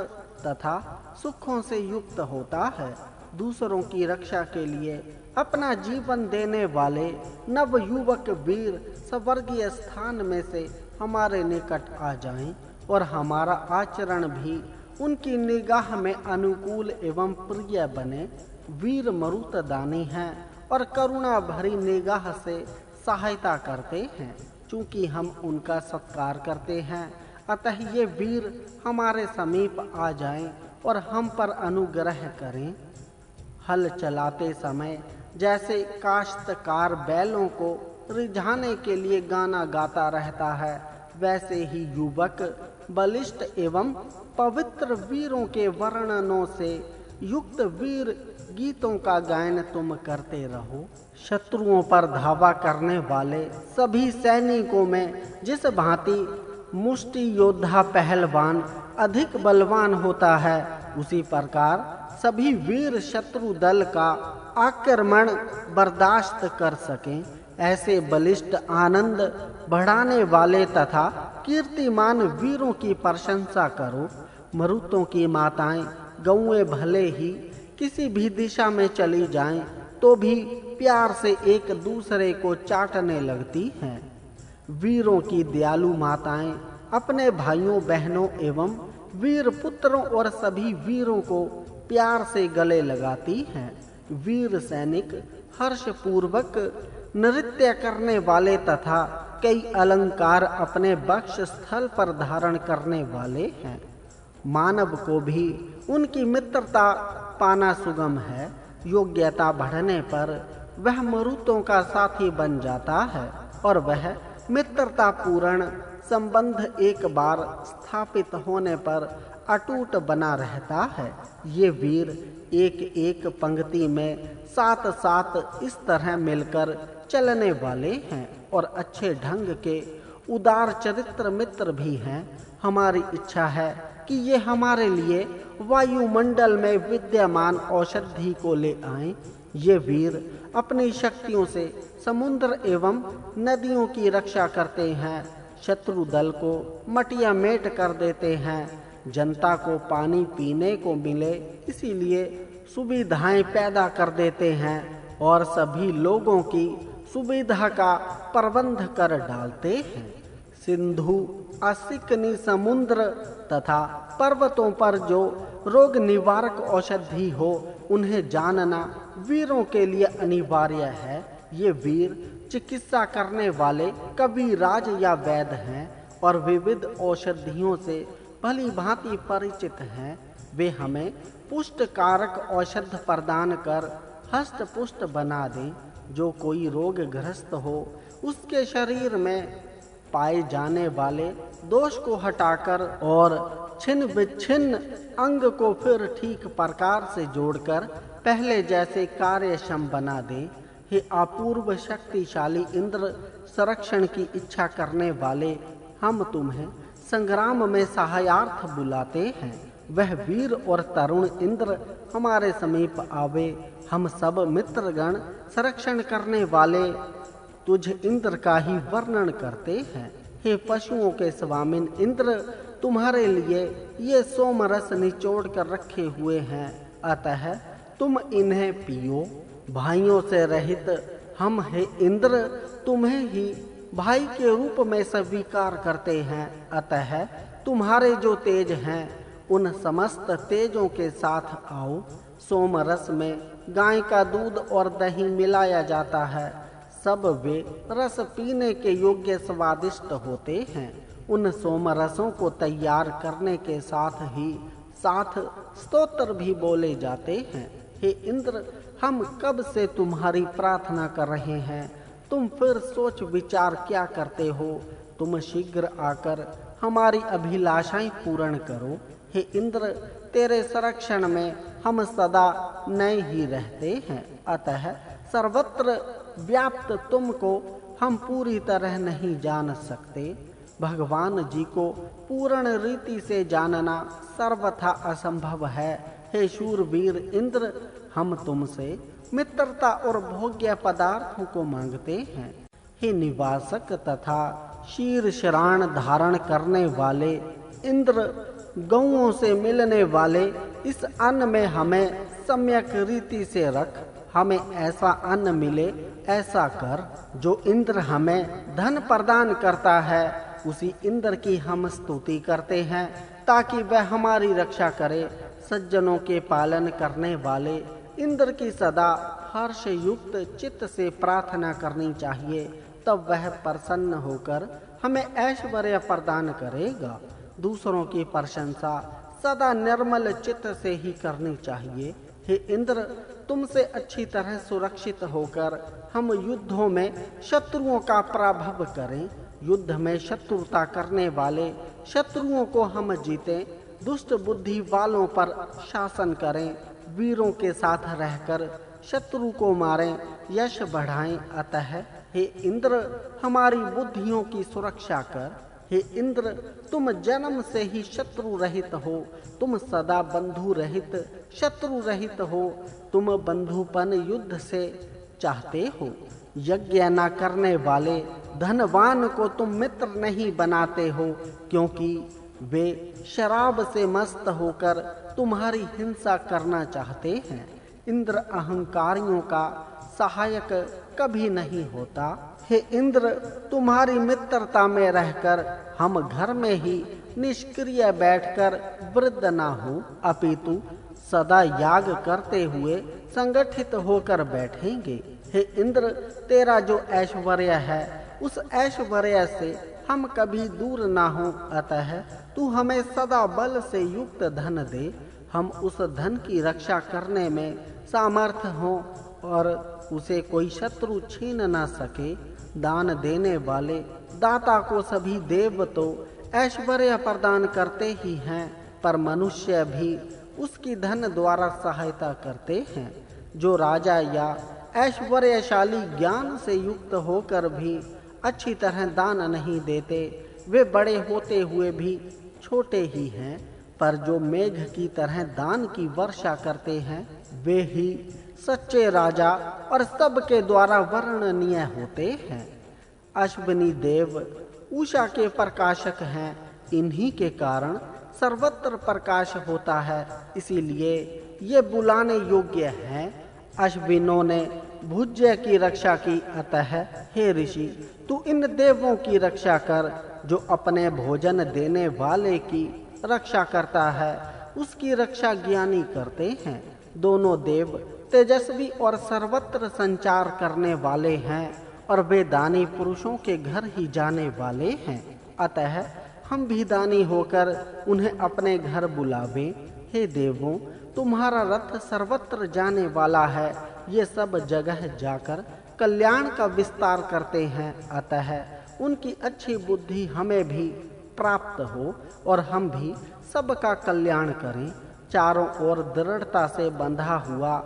तथा सुखों से युक्त होता है। दूसरों की रक्षा के लिए अपना जीवन देने वाले नवयुवक वीर स्वर्गीय स्थान में से हमारे निकट आ जाएं और हमारा आचरण भी उनकी निगाह में अनुकूल एवं प्रिय बने। वीर मरुत दानी हैं और करुणा भरी निगाह से सहायता करते हैं। चूंकि हम उनका सत्कार करते हैं, अतः ये वीर हमारे समीप आ जाएं और हम पर अनुग्रह करें। हल चलाते समय जैसे काश्तकार बैलों को रिझाने के लिए गाना गाता रहता है, वैसे ही युवक बलिष्ठ एवं पवित्र वीरों के वर्णनों से युक्त वीर गीतों का गायन तुम करते रहो। शत्रुओं पर धावा करने वाले सभी सैनिकों में जिस भांति मुष्टि योद्धा पहलवान अधिक बलवान होता है, उसी प्रकार सभी वीर शत्रु दल का आक्रमण बर्दाश्त कर सकें। ऐसे बलिष्ठ आनंद बढ़ाने वाले तथा कीर्तिमान वीरों की प्रशंसा करो। मरुतों की माताएं गौएं भले ही किसी भी दिशा में चली जाएं, तो भी प्यार से एक दूसरे को चाटने लगती हैं। वीरों की दयालु माताएं अपने भाइयों बहनों एवं वीर पुत्रों और सभी वीरों को प्यार से गले लगाती हैं। वीर सैनिक हर्ष पूर्वक नृत्य करने वाले तथा कई अलंकार अपने वक्ष स्थल पर धारण करने वाले हैं। मानव को भी उनकी मित्रता पाना सुगम है। योग्यता बढ़ने पर वह मरुतों का साथी बन जाता है और वह मित्रता पूर्ण संबंध एक बार स्थापित होने पर अटूट बना रहता है। ये वीर एक एक पंक्ति में साथ साथ इस तरह मिलकर चलने वाले हैं और अच्छे ढंग के उदार चरित्र मित्र भी हैं। हमारी इच्छा है कि ये हमारे लिए वायुमंडल में विद्यमान औषधि को ले आएं। ये वीर अपनी शक्तियों से समुद्र एवं नदियों की रक्षा करते हैं, शत्रु दल को मटिया मेट कर देते हैं। जनता को पानी पीने को मिले इसीलिए सुविधाएं पैदा कर देते हैं और सभी लोगों की सुविधा का प्रबंध कर डालते हैं। सिंधु असिकनी समुद्र तथा पर्वतों पर जो रोग निवारक औषधि हो, उन्हें जानना वीरों के लिए अनिवार्य है। ये वीर चिकित्सा करने वाले कविराज या वैद्य हैं और विविध औषधियों से भली भांति परिचित हैं। वे हमें पुष्ट कारक औषध प्रदान कर हष्ट पुष्ट बना दें। जो कोई रोग ग्रस्त हो, उसके शरीर में पाए जाने वाले दोष को हटाकर और छिन्न विच्छिन्न अंग को फिर ठीक प्रकार से जोड़कर पहले जैसे कार्यक्षम बना दे। हे अपूर्व शक्तिशाली इंद्र, संरक्षण की इच्छा करने वाले हम तुम्हें संग्राम में सहायार्थ बुलाते हैं। वह वीर और तरुण इंद्र हमारे समीप आवे। हम सब मित्रगण संरक्षण करने वाले तुझ इंद्र का ही वर्णन करते हैं। हे पशुओं के स्वामिन इंद्र, तुम्हारे लिए ये सोमरस निचोड़ कर रखे हुए हैं, अतः तुम इन्हें पियो। भाइयों से रहित हम हे इंद्र तुम्हें ही भाई के रूप में स्वीकार करते हैं, अतः तुम्हारे जो तेज हैं उन समस्त तेजों के साथ आओ। सोमरस में गाय का दूध और दही मिलाया जाता है। सब वे रस पीने के योग्य स्वादिष्ट होते हैं। उन सोमरसों को तैयार करने के साथ ही साथ स्तोत्र भी बोले जाते हैं। हे इंद्र, हम कब से तुम्हारी प्रार्थना कर रहे हैं, तुम फिर सोच विचार क्या करते हो? तुम शीघ्र आकर हमारी अभिलाषाएं पूर्ण करो। हे इंद्र, तेरे संरक्षण में हम सदा नए ही रहते हैं, अतः सर्वत्र व्याप्त तुमको हम पूरी तरह नहीं जान सकते। भगवान जी को पूर्ण रीति से जानना सर्वथा असंभव है। हे शूरवीर इंद्र, हम तुमसे मित्रता और भोग्य पदार्थों को मांगते हैं। हे निवासक तथा शीर्षराण धारण करने वाले इंद्र, गौओं से मिलने वाले इस अन्न में हमें सम्यक रीति से रख। हमें ऐसा अन्न मिले ऐसा कर। जो इंद्र हमें धन प्रदान करता है, उसी इंद्र की हम स्तुति करते हैं ताकि वह हमारी रक्षा करे। सज्जनों के पालन करने वाले इंद्र की सदा हर्ष युक्त चित्त से प्रार्थना करनी चाहिए, तब वह प्रसन्न होकर हमें ऐश्वर्य प्रदान करेगा। दूसरों की प्रशंसा सदा निर्मल चित्त से ही करनी चाहिए। हे इंद्र, तुमसे अच्छी तरह सुरक्षित होकर हम युद्धों में शत्रुओं का पराभव करें। युद्ध में शत्रुता करने वाले शत्रुओं को हम जीतें, दुष्ट बुद्धि वालों पर शासन करें, वीरों के साथ रहकर शत्रु को मारें, यश बढ़ाएं। अतः हे इंद्र, हमारी बुद्धियों की सुरक्षा कर। हे इंद्र, तुम जन्म से ही शत्रु रहित हो, तुम सदा बंधु रहित शत्रु रहित हो। तुम बंधुपन युद्ध से चाहते हो। यज्ञ न करने वाले धनवान को तुम मित्र नहीं बनाते हो, क्योंकि वे शराब से मस्त होकर तुम्हारी हिंसा करना चाहते हैं। इंद्र अहंकारियों का सहायक कभी नहीं होता। हे इंद्र, तुम्हारी मित्रता में रहकर हम घर में ही निष्क्रिय बैठकर वृद्ध न हो, अपितु सदा याग करते हुए संगठित होकर बैठेंगे। हे इंद्र, तेरा जो ऐश्वर्य है, उस ऐश्वर्य से हम कभी दूर ना हो, अतः तू हमें सदा बल से युक्त धन दे। हम उस धन की रक्षा करने में सामर्थ हों और उसे कोई शत्रु छीन न सके। दान देने वाले दाता को सभी देव तो ऐश्वर्य प्रदान करते ही हैं, पर मनुष्य भी उसकी धन द्वारा सहायता करते हैं। जो राजा या ऐश्वर्यशाली ज्ञान से युक्त होकर भी अच्छी तरह दान नहीं देते, वे बड़े होते हुए भी छोटे ही हैं। पर जो मेघ की तरह दान की वर्षा करते हैं, वे ही सच्चे राजा और सबके द्वारा वर्णनीय होते हैं। अश्विनी देव उषा के प्रकाशक हैं, इन्हीं के कारण सर्वत्र प्रकाश होता है, इसीलिए ये बुलाने योग्य हैं। अश्विनों ने भुज्य की रक्षा की, अतः हे ऋषि, तू इन देवों की रक्षा कर। जो अपने भोजन देने वाले की रक्षा करता है, उसकी रक्षा ज्ञानी करते हैं। दोनों देव तेजस्वी और सर्वत्र संचार करने वाले हैं, और वे दानी पुरुषों के घर ही जाने वाले हैं। अतः हम भी दानी होकर उन्हें अपने घर बुलावें। हे देवों, तुम्हारा रथ सर्वत्र जाने वाला है, ये सब जगह जाकर कल्याण का विस्तार करते हैं। अतः उनकी अच्छी बुद्धि हमें भी प्राप्त हो और हम भी सबका कल्याण करें। चारों ओर दृढ़ता से बंधा हुआ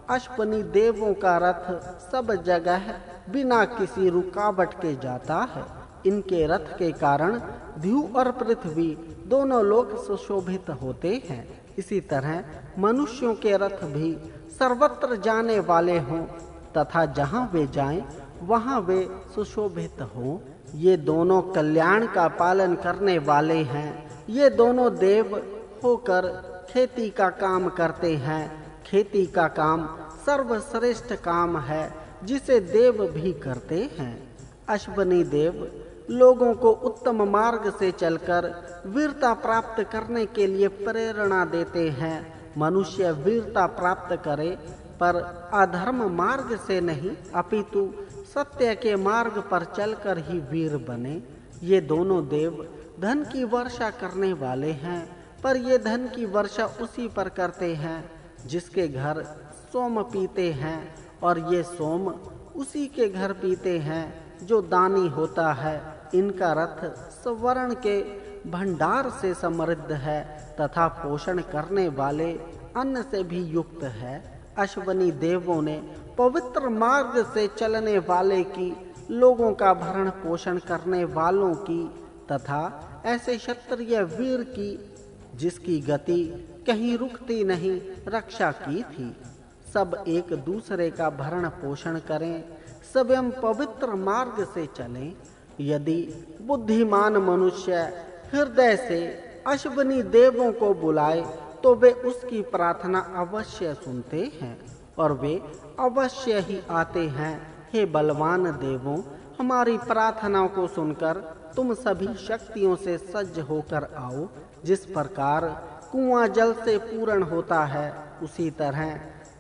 अश्विनी देवों का रथ सब जगह बिना किसी रुकावट के जाता है। इनके रथ के कारण द्यू और पृथ्वी दोनों लोग सुशोभित होते हैं। इसी तरह मनुष्यों के रथ भी सर्वत्र जाने वाले हों तथा जहाँ वे जाएं वहाँ वे सुशोभित हों। ये दोनों कल्याण का पालन करने वाले हैं। ये दोनों देव होकर खेती का काम करते हैं। खेती का काम सर्वश्रेष्ठ काम है, जिसे देव भी करते हैं। अश्विनी देव लोगों को उत्तम मार्ग से चलकर वीरता प्राप्त करने के लिए प्रेरणा देते हैं। मनुष्य वीरता प्राप्त करे, पर अधर्म मार्ग से नहीं, अपितु सत्य के मार्ग पर चलकर ही वीर बने। ये दोनों देव धन की वर्षा करने वाले हैं, पर ये धन की वर्षा उसी पर करते हैं जिसके घर सोम पीते हैं, और ये सोम उसी के घर पीते हैं जो दानी होता है। इनका रथ स्वर्ण के भंडार से समृद्ध है तथा पोषण करने वाले अन्न से भी युक्त है। अश्वनी देवों ने पवित्र मार्ग से चलने वाले की, लोगों का भरण पोषण करने वालों की तथा ऐसे क्षत्रिय वीर की जिसकी गति कहीं रुकती नहीं रक्षा की थी। सब एक दूसरे का भरण पोषण करें, स्वयं पवित्र मार्ग से चलें। यदि बुद्धिमान मनुष्य हृदय से अश्वनी देवों को बुलाए तो वे उसकी प्रार्थना अवश्य सुनते हैं और वे अवश्य ही आते हैं। हे बलवान देवों, हमारी प्रार्थना को सुनकर तुम सभी शक्तियों से सज्ज होकर आओ। जिस प्रकार कुआं जल से पूर्ण होता है, उसी तरह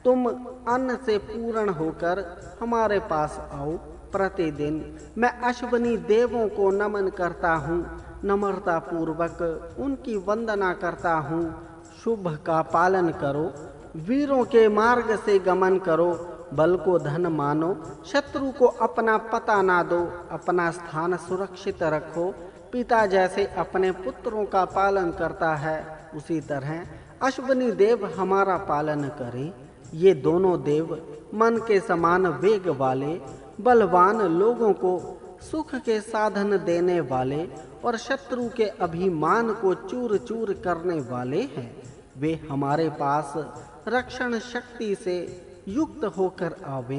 तुम अन्न से पूर्ण होकर हमारे पास आओ। प्रतिदिन मैं अश्वनी देवों को नमन करता हूँ, नम्रता पूर्वक उनकी वंदना करता हूँ। शुभ का पालन करो, वीरों के मार्ग से गमन करो, बल को धन मानो, शत्रु को अपना पता ना दो, अपना स्थान सुरक्षित रखो। पिता जैसे अपने पुत्रों का पालन करता है, उसी तरह अश्वनी देव हमारा पालन करें। ये दोनों देव मन के समान वेग वाले, बलवान लोगों को सुख के साधन देने वाले और शत्रु के अभिमान को चूर चूर करने वाले हैं। वे हमारे पास रक्षण शक्ति से युक्त होकर आवे।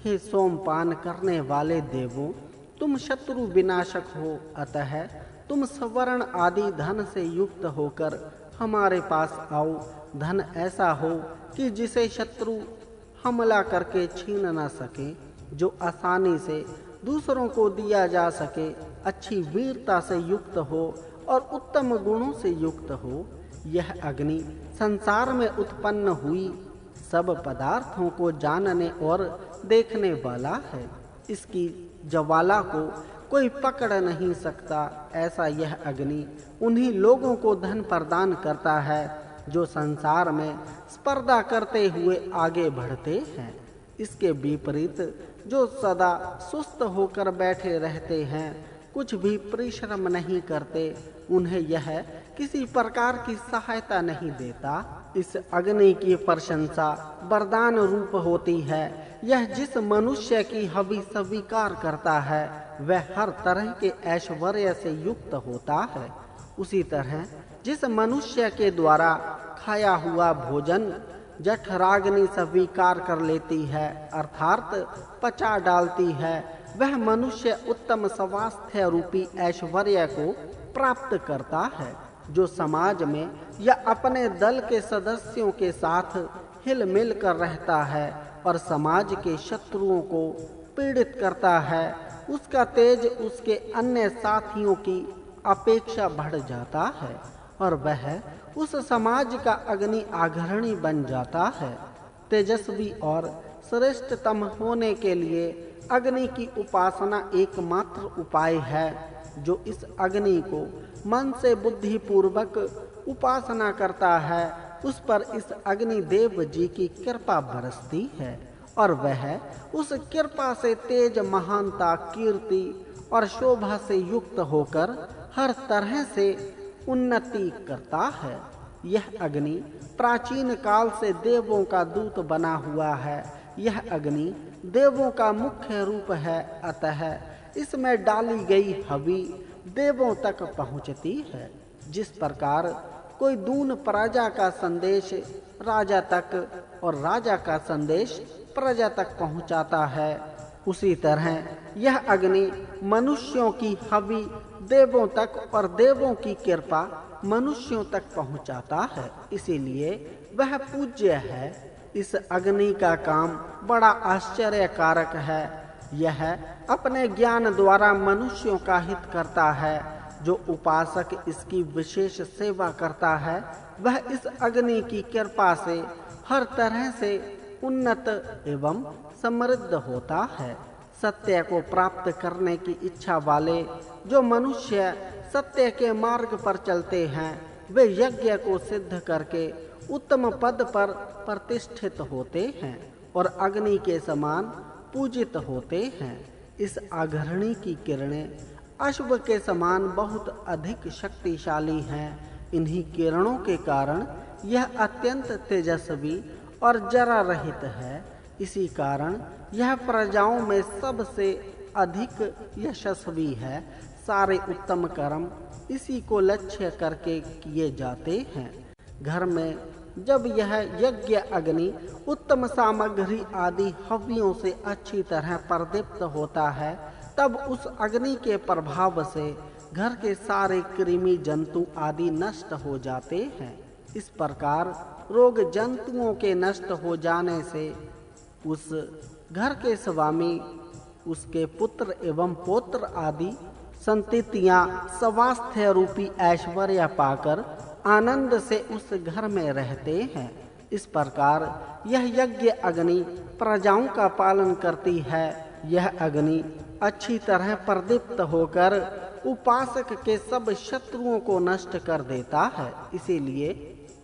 हे सोमपान करने वाले देवों, तुम शत्रु विनाशक हो, अतः तुम स्वर्ण आदि धन से युक्त होकर हमारे पास आओ। धन ऐसा हो कि जिसे शत्रु हमला करके छीन न सके, जो आसानी से दूसरों को दिया जा सके, अच्छी वीरता से युक्त हो और उत्तम गुणों से युक्त हो। यह अग्नि संसार में उत्पन्न हुई सब पदार्थों को जानने और देखने वाला है। इसकी ज्वाला को कोई पकड़ नहीं सकता। ऐसा यह अग्नि उन्हीं लोगों को धन प्रदान करता है जो संसार में स्पर्धा करते हुए आगे बढ़ते हैं। इसके विपरीत जो सदा सुस्त होकर बैठे रहते हैं, कुछ भी परिश्रम नहीं करते, उन्हें यह किसी प्रकार की सहायता नहीं देता। इस अग्नि की प्रशंसा वरदान रूप होती है। यह जिस मनुष्य की हवि स्वीकार करता है, वह हर तरह के ऐश्वर्य से युक्त होता है। उसी तरह जिस मनुष्य के द्वारा खाया हुआ भोजन जठराग्नि स्वीकार कर लेती है, अर्थात पचा डालती है, वह मनुष्य उत्तम स्वास्थ्य रूपी ऐश्वर्य को प्राप्त करता है। जो समाज में या अपने दल के सदस्यों के साथ हिल मिल कर रहता है और समाज के शत्रुओं को पीड़ित करता है, उसका तेज उसके अन्य साथियों की अपेक्षा बढ़ जाता है और वह उस समाज का अग्नि आघरणी बन जाता है। तेजस्वी और श्रेष्ठतम होने के लिए अग्नि की उपासना एकमात्र उपाय है। जो इस अग्नि को मन से बुद्धि पूर्वक उपासना करता है, उस पर इस अग्नि देव जी की कृपा बरसती है और वह उस कृपा से तेज, महानता, कीर्ति और शोभा से युक्त होकर हर तरह से उन्नति करता है। यह अग्नि प्राचीन काल से देवों का दूत बना हुआ है। यह अग्नि देवों का मुख्य रूप है, अतः इसमें डाली गई हवि देवों तक पहुँचती है। जिस प्रकार कोई दून प्रजा का संदेश राजा तक और राजा का संदेश प्रजा तक पहुँचाता है, उसी तरह यह अग्नि मनुष्यों की हवि देवों तक और देवों की कृपा मनुष्यों तक पहुँचाता है। इसीलिए वह पूज्य है। इस अग्नि का काम बड़ा आश्चर्यकारक है। यह अपने ज्ञान द्वारा मनुष्यों का हित करता है। जो उपासक इसकी विशेष सेवा करता है, वह इस अग्नि की कृपा से हर तरह से उन्नत एवं समृद्ध होता है। सत्य को प्राप्त करने की इच्छा वाले जो मनुष्य सत्य के मार्ग पर चलते हैं, वे यज्ञ को सिद्ध करके उत्तम पद पर प्रतिष्ठित होते हैं और अग्नि के समान पूजित होते हैं। इस आघरणी की किरणें अश्व के समान बहुत अधिक शक्तिशाली हैं। इन्हीं किरणों के कारण यह अत्यंत तेजस्वी और जरा रहित है। इसी कारण यह प्रजाओं में सबसे अधिक यशस्वी है। सारे उत्तम कर्म इसी को लक्ष्य करके किए जाते हैं। घर में जब यह यज्ञ अग्नि उत्तम सामग्री आदि हव्यों से अच्छी तरह प्रदीप्त होता है, तब उस अग्नि के प्रभाव से घर के सारे कृमि जंतु आदि नष्ट हो जाते हैं। इस प्रकार रोग जंतुओं के नष्ट हो जाने से उस घर के स्वामी, उसके पुत्र एवं पौत्र आदि संततियां स्वास्थ्य रूपी ऐश्वर्य पाकर आनंद से उस घर में रहते हैं। इस प्रकार यह यज्ञ अग्नि प्रजाओं का पालन करती है। यह अग्नि अच्छी तरह प्रदीप्त होकर उपासक के सब शत्रुओं को नष्ट कर देता है। इसीलिए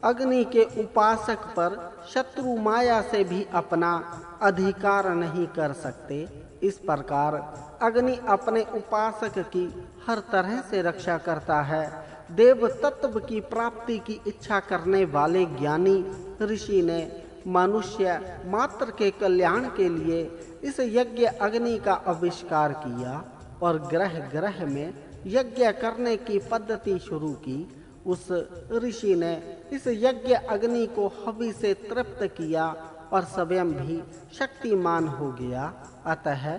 अग्नि के उपासक पर शत्रु माया से भी अपना अधिकार नहीं कर सकते। इस प्रकार अग्नि अपने उपासक की हर तरह से रक्षा करता है। देव तत्व की प्राप्ति की इच्छा करने वाले ज्ञानी ऋषि ने मनुष्य मात्र के कल्याण के लिए इस यज्ञ अग्नि का आविष्कार किया और ग्रह ग्रह में यज्ञ करने की पद्धति शुरू की। उस ऋषि ने इस यज्ञ अग्नि को हवि से तृप्त किया और स्वयं भी शक्तिमान हो गया। अतः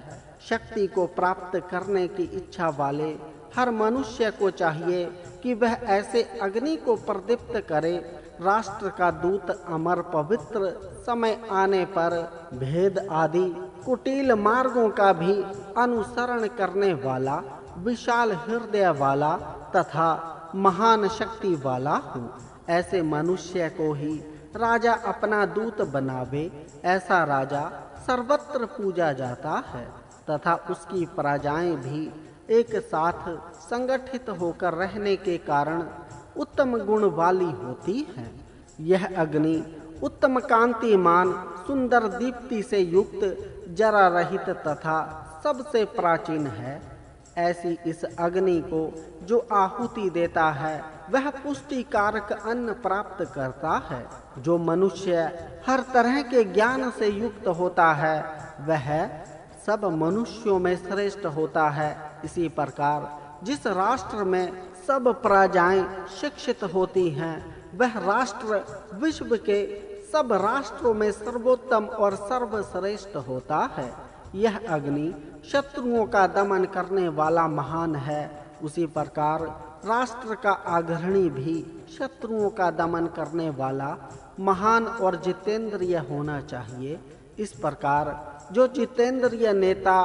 शक्ति को प्राप्त करने की इच्छा वाले हर मनुष्य को चाहिए कि वह ऐसे अग्नि को प्रदीप्त करे। राष्ट्र का दूत अमर पवित्र समय आने पर भेद आदि कुटिल मार्गों का भी अनुसरण करने वाला, विशाल हृदय वाला तथा महान शक्ति वाला हो। ऐसे मनुष्य को ही राजा अपना दूत बनावे। ऐसा राजा सर्वत्र पूजा जाता है तथा उसकी प्रजाएं भी एक साथ संगठित होकर रहने के कारण उत्तम गुण वाली होती है। यह अग्नि उत्तम कांतिमान, सुंदर दीप्ति से युक्त, जरा रहित तथा सबसे प्राचीन है। ऐसी इस अग्नि को जो आहुति देता है वह पुष्टि कारक अन्न प्राप्त करता है। जो मनुष्य हर तरह के ज्ञान से युक्त होता है वह सब मनुष्यों में श्रेष्ठ होता है। इसी प्रकार जिस राष्ट्र में सब प्रजाएं शिक्षित होती हैं वह राष्ट्र विश्व के सब राष्ट्रों में सर्वोत्तम और सर्वश्रेष्ठ होता है। यह अग्नि शत्रुओं का दमन करने वाला महान है। उसी प्रकार राष्ट्र का अग्रणी भी शत्रुओं का दमन करने वाला महान और जितेंद्रिय होना चाहिए। इस प्रकार जो जितेंद्रिय नेता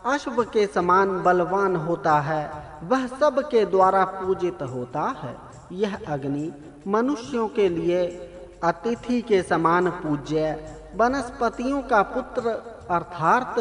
अश्व के समान बलवान होता है वह सब के द्वारा पूजित होता है। यह अग्नि मनुष्यों के लिए अतिथि के समान पूज्य, वनस्पतियों का पुत्र अर्थात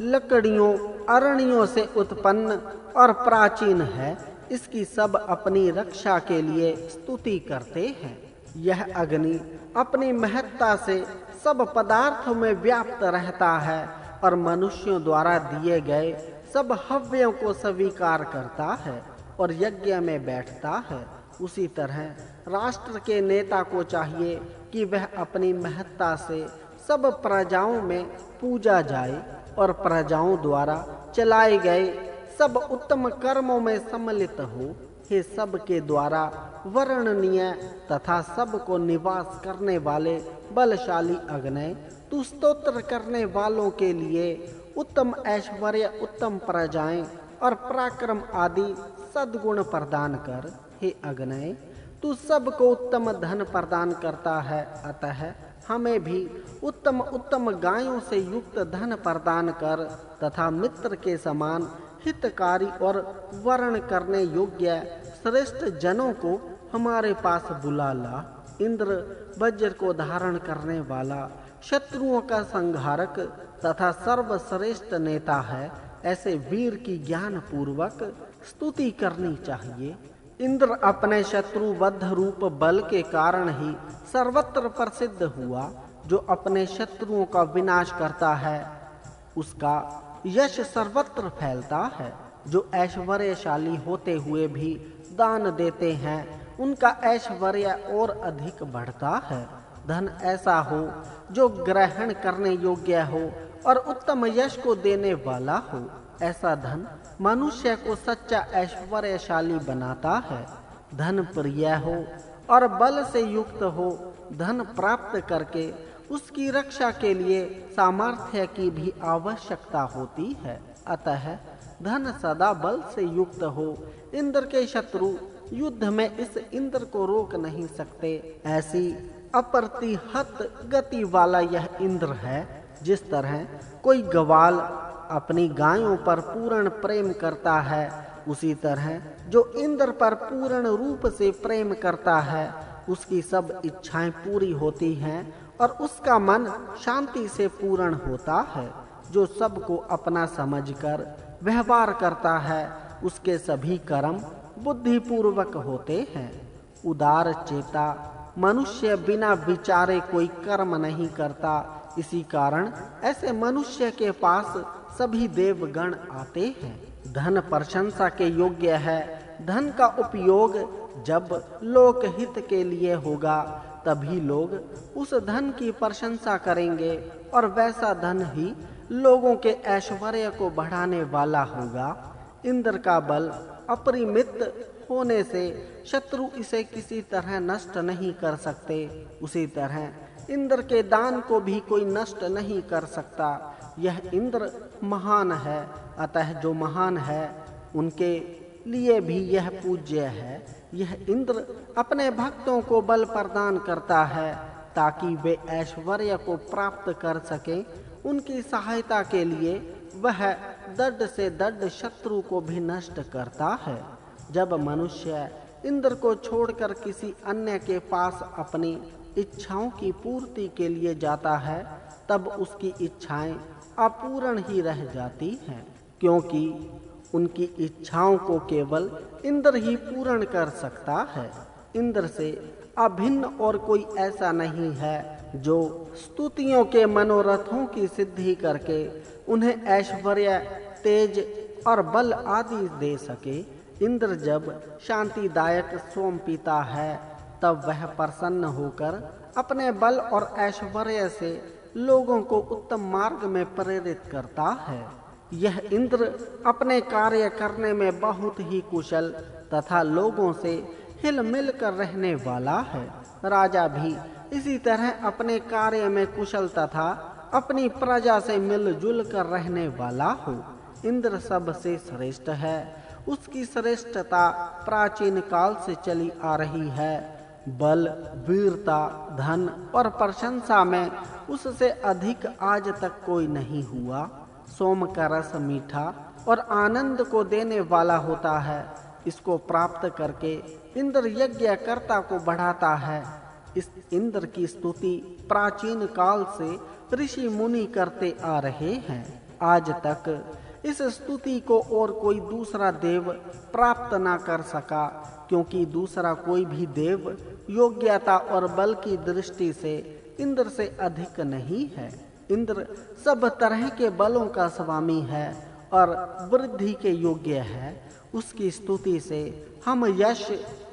लकड़ियों अरण्यों से उत्पन्न और प्राचीन है। इसकी सब अपनी रक्षा के लिए स्तुति करते हैं। यह अग्नि अपनी महत्ता से सब पदार्थों में व्याप्त रहता है और मनुष्यों द्वारा दिए गए सब हव्यों को स्वीकार करता है और यज्ञ में बैठता है। उसी तरह राष्ट्र के नेता को चाहिए कि वह अपनी महत्ता से सब प्रजाओं में पूजा जाए और प्रजाओं द्वारा चलाए गए सब उत्तम कर्मों में सम्मिलित हो। हे सब के द्वारा वर्णनीय तथा सब को निवास करने वाले बलशाली अग्नि, तू स्तोत्र करने वालों के लिए उत्तम ऐश्वर्य, उत्तम प्रजाएं और पराक्रम आदि सद्गुण प्रदान कर। हे अग्नि, तू सबको उत्तम धन प्रदान करता है, अतः हमें भी उत्तम उत्तम गायों से युक्त धन प्रदान कर तथा मित्र के समान हितकारी और वर्ण करने योग्य श्रेष्ठ जनों को हमारे पास बुला ला। इंद्र वज्र को धारण करने वाला, शत्रुओं का संहारक तथा सर्वश्रेष्ठ नेता है। ऐसे वीर की ज्ञान पूर्वक स्तुति करनी चाहिए। इंद्र अपने शत्रुवध रूप बल के कारण ही सर्वत्र प्रसिद्ध हुआ। जो अपने शत्रुओं का विनाश करता है उसका यश सर्वत्र फैलता है। जो ऐश्वर्यशाली होते हुए भी दान देते हैं, उनका ऐश्वर्य और अधिक बढ़ता है। धन ऐसा हो जो ग्रहण करने योग्य हो और उत्तम यश को देने वाला हो, ऐसा धन मनुष्य को सच्चा ऐश्वर्यशाली बनाता है। धन प्रिय हो और बल से युक्त हो, धन प्राप्त करके उसकी रक्षा के लिए सामर्थ्य की भी आवश्यकता होती है। अतः धन सदा बल से युक्त हो। इंद्र के शत्रु युद्ध में इस इंद्र को रोक नहीं सकते। ऐसी अप्रतिहत गति वाला यह इंद्र है। जिस तरह कोई ग्वाल अपनी गायों पर पूर्ण प्रेम करता है, उसी तरह जो इंद्र पर पूर्ण रूप से प्रेम करता है, उसकी सब इच्छाएं पूरी होती हैं और उसका मन शांति से पूर्ण होता है। जो सबको अपना समझकर व्यवहार करता है, उसके सभी कर्म बुद्धिपूर्वक होते हैं। उदार चेता मनुष्य बिना विचारे कोई कर्म नहीं करता। इसी कारण ऐसे मनुष्य के पास सभी देवगण आते हैं। धन प्रशंसा के योग्य है। धन का उपयोग जब लोकहित के लिए होगा, तभी लोग उस धन की प्रशंसा करेंगे और वैसा धन ही लोगों के ऐश्वर्य को बढ़ाने वाला होगा। इंद्र का बल अपरिमित होने से शत्रु इसे किसी तरह नष्ट नहीं कर सकते। उसी तरह इंद्र के दान को भी कोई नष्ट नहीं कर सकता। यह इंद्र महान है, अतः जो महान है उनके लिए भी यह पूज्य है। यह इंद्र अपने भक्तों को बल प्रदान करता है ताकि वे ऐश्वर्य को प्राप्त कर सकें। उनकी सहायता के लिए वह दृढ़ से दृढ़ शत्रु को भी नष्ट करता है। जब मनुष्य इंद्र को छोड़कर किसी अन्य के पास अपनी इच्छाओं की पूर्ति के लिए जाता है, तब उसकी इच्छाएं अपूर्ण ही रह जाती हैं, क्योंकि उनकी इच्छाओं को केवल इंद्र ही पूर्ण कर सकता है। इंद्र से अभिन्न और कोई ऐसा नहीं है जो स्तुतियों के मनोरथों की सिद्धि करके उन्हें ऐश्वर्य, तेज और बल आदि दे सके। इंद्र जब शांतिदायक सोम पीता है, तब वह प्रसन्न होकर अपने बल और ऐश्वर्य से लोगों को उत्तम मार्ग में प्रेरित करता है। यह इंद्र अपने कार्य करने में बहुत ही कुशल तथा लोगों से हिल मिल कर रहने वाला है। राजा भी इसी तरह अपने कार्य में कुशल तथा अपनी प्रजा से मिलजुल कर रहने वाला हो। इंद्र सबसे श्रेष्ठ है। उसकी श्रेष्ठता प्राचीन काल से चली आ रही है। बल, वीरता, धन और प्रशंसा में उससे अधिक आज तक कोई नहीं हुआ। सोम का रस मीठा और आनंद को देने वाला होता है। इसको प्राप्त करके इंद्र यज्ञकर्ता को बढ़ाता है। इस इंद्र की स्तुति प्राचीन काल से ऋषि मुनि करते आ रहे हैं। आज तक इस स्तुति को और कोई दूसरा देव प्राप्त ना कर सका, क्योंकि दूसरा कोई भी देव योग्यता और बल की दृष्टि से इंद्र से अधिक नहीं है। इंद्र सब तरह के बलों का स्वामी है और वृद्धि के योग्य है। उसकी स्तुति से हम यश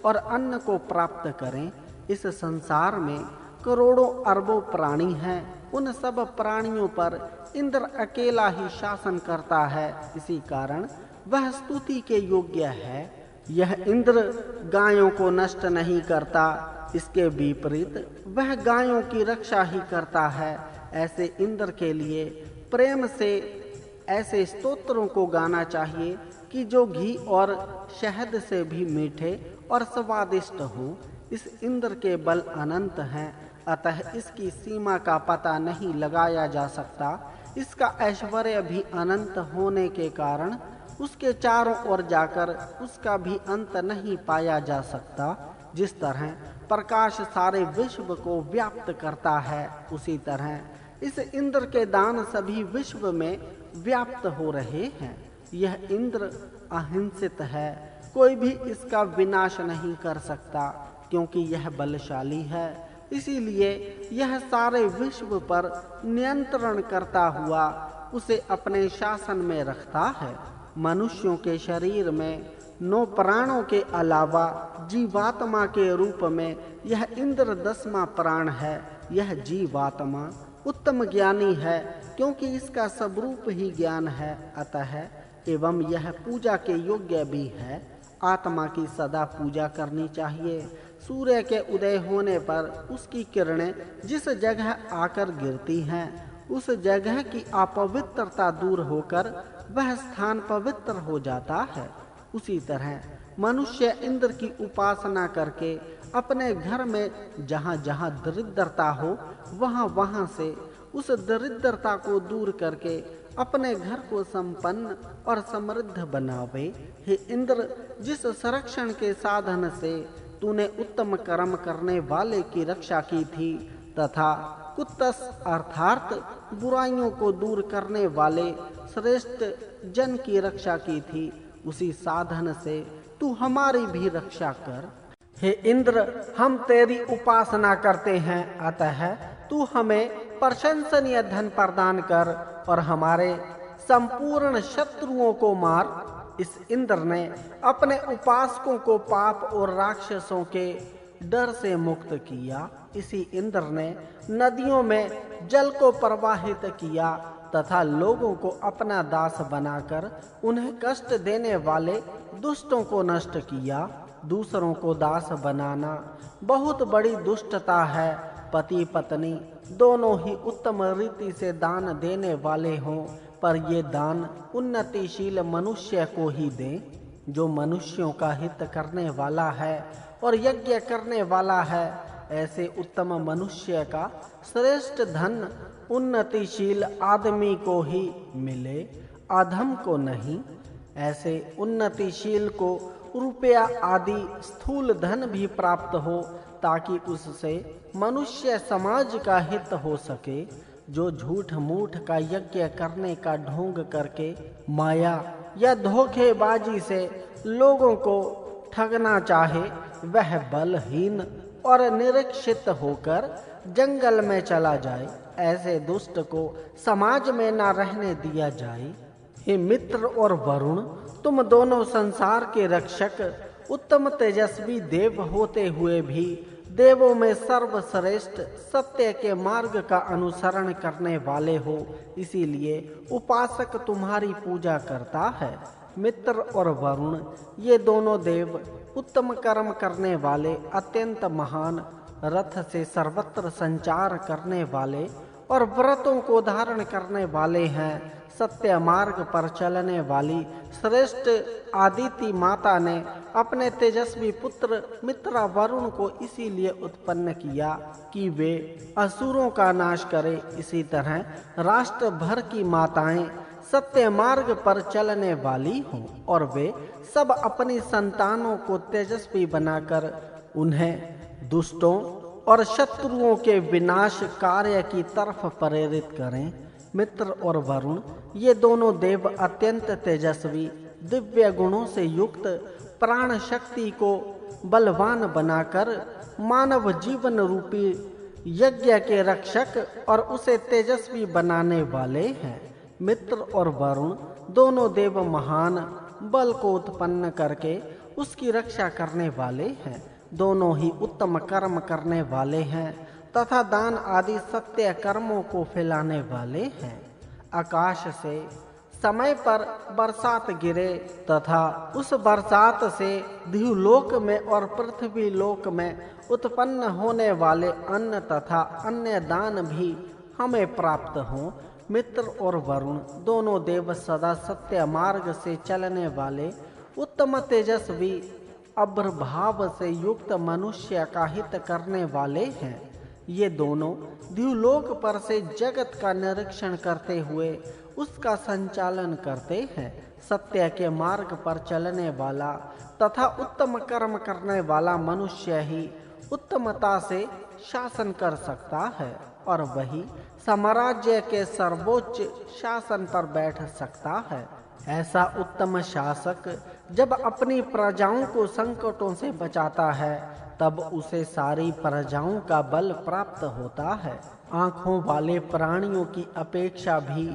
और अन्न को प्राप्त करें। इस संसार में करोड़ों अरबों प्राणी हैं। उन सब प्राणियों पर इंद्र अकेला ही शासन करता है। इसी कारण वह स्तुति के योग्य है। यह इंद्र गायों को नष्ट नहीं करता, इसके विपरीत वह गायों की रक्षा ही करता है। ऐसे इंद्र के लिए प्रेम से ऐसे स्तोत्रों को गाना चाहिए कि जो घी और शहद से भी मीठे और स्वादिष्ट हो। इस इंद्र के बल अनंत हैं, अतः इसकी सीमा का पता नहीं लगाया जा सकता। इसका ऐश्वर्य भी अनंत होने के कारण उसके चारों ओर जाकर उसका भी अंत नहीं पाया जा सकता। जिस तरह प्रकाश सारे विश्व को व्याप्त करता है, उसी तरह इस इंद्र के दान सभी विश्व में व्याप्त हो रहे हैं। यह इंद्र अहिंसित है, कोई भी इसका विनाश नहीं कर सकता, क्योंकि यह बलशाली है। इसीलिए यह सारे विश्व पर नियंत्रण करता हुआ उसे अपने शासन में रखता है। मनुष्यों के शरीर में 9 प्राणों के अलावा जीवात्मा के रूप में यह इंद्र 10वां प्राण है। यह जीवात्मा उत्तम ज्ञानी है, क्योंकि इसका स्वरूप ही ज्ञान है। अतः एवं यह पूजा के योग्य भी है। आत्मा की सदा पूजा करनी चाहिए। सूर्य के उदय होने पर उसकी किरणें जिस जगह आकर गिरती हैं, उस जगह की अपवित्रता दूर होकर वह स्थान पवित्र हो जाता है। उसी तरह मनुष्य इंद्र की उपासना करके अपने घर में जहाँ जहाँ दरिद्रता हो वहाँ से उस दरिद्रता को दूर करके अपने घर को संपन्न और समृद्ध बनावे। हे इंद्र, जिस संरक्षण के साधन से तूने उत्तम कर्म करने वाले की रक्षा की थी तथा कुत्तस अर्थात बुराइयों को दूर करने वाले श्रेष्ठ जन की रक्षा की थी, उसी साधन से तू हमारी भी रक्षा कर। हे इंद्र, हम तेरी उपासना करते हैं, अतः तू हमें प्रशंसनीय धन प्रदान कर और हमारे संपूर्ण शत्रुओं को मार। इस इंद्र ने अपने उपासकों को पाप और राक्षसों के डर से मुक्त किया। इसी इंद्र ने नदियों में जल को प्रवाहित किया तथा लोगों को अपना दास बनाकर उन्हें कष्ट देने वाले दुष्टों को नष्ट किया। दूसरों को दास बनाना बहुत बड़ी दुष्टता है। पति पत्नी दोनों ही उत्तम रीति से दान देने वाले हों, पर ये दान उन्नतिशील मनुष्य को ही दें, जो मनुष्यों का हित करने वाला है और यज्ञ करने वाला है। ऐसे उत्तम मनुष्य का श्रेष्ठ धन उन्नतिशील आदमी को ही मिले, अधम को नहीं। ऐसे उन्नतिशील को रुपया आदि स्थूल धन भी प्राप्त हो, ताकि उससे मनुष्य समाज का हित हो सके। जो झूठ मूठ का यज्ञ करने का ढोंग करके माया या धोखेबाजी से लोगों को ठगना चाहे, वह बलहीन और निरीक्षित होकर जंगल में चला जाए। ऐसे दुष्ट को समाज में न रहने दिया जाए। हे मित्र और वरुण, तुम दोनों संसार के रक्षक उत्तम तेजस्वी देव होते हुए भी देवों में सर्वश्रेष्ठ सत्य के मार्ग का अनुसरण करने वाले हो, इसीलिए उपासक तुम्हारी पूजा करता है। मित्र और वरुण, ये दोनों देव उत्तम कर्म करने वाले, अत्यंत महान, रथ से सर्वत्र संचार करने वाले और व्रतों को धारण करने वाले हैं। सत्य मार्ग पर चलने वाली श्रेष्ठ आदिति माता ने अपने तेजस्वी पुत्र मित्र वरुण को इसीलिए उत्पन्न किया कि वे असुरों का नाश करे। इसी तरह राष्ट्र भर की माताएं सत्य मार्ग पर चलने वाली हों और वे सब अपनी संतानों को तेजस्वी बनाकर उन्हें दुष्टों और शत्रुओं के विनाश कार्य की तरफ प्रेरित करें। मित्र और वरुण, ये दोनों देव अत्यंत तेजस्वी दिव्य गुणों से युक्त प्राण शक्ति को बलवान बनाकर मानव जीवन रूपी यज्ञ के रक्षक और उसे तेजस्वी बनाने वाले हैं। मित्र और वरुण दोनों देव महान बल को उत्पन्न करके उसकी रक्षा करने वाले हैं। दोनों ही उत्तम कर्म करने वाले हैं तथा दान आदि सत्य कर्मों को फैलाने वाले हैं। आकाश से समय पर बरसात गिरे तथा उस बरसात से द्युलोक में और पृथ्वी लोक में उत्पन्न होने वाले अन्न तथा अन्य दान भी हमें प्राप्त हों। मित्र और वरुण दोनों देव सदा सत्य मार्ग से चलने वाले उत्तम तेजस्वी अभ्रभाव से युक्त मनुष्य का हित करने वाले हैं। ये दोनों द्युलोक पर से जगत का निरीक्षण करते हुए उसका संचालन करते हैं। सत्य के मार्ग पर चलने वाला तथा उत्तम कर्म करने वाला मनुष्य ही उत्तमता से शासन कर सकता है और वही साम्राज्य के सर्वोच्च शासन पर बैठ सकता है। ऐसा उत्तम शासक जब अपनी प्रजाओं को संकटों से बचाता है, तब उसे सारी प्रजाओं का बल प्राप्त होता है। आँखों वाले प्राणियों की अपेक्षा भी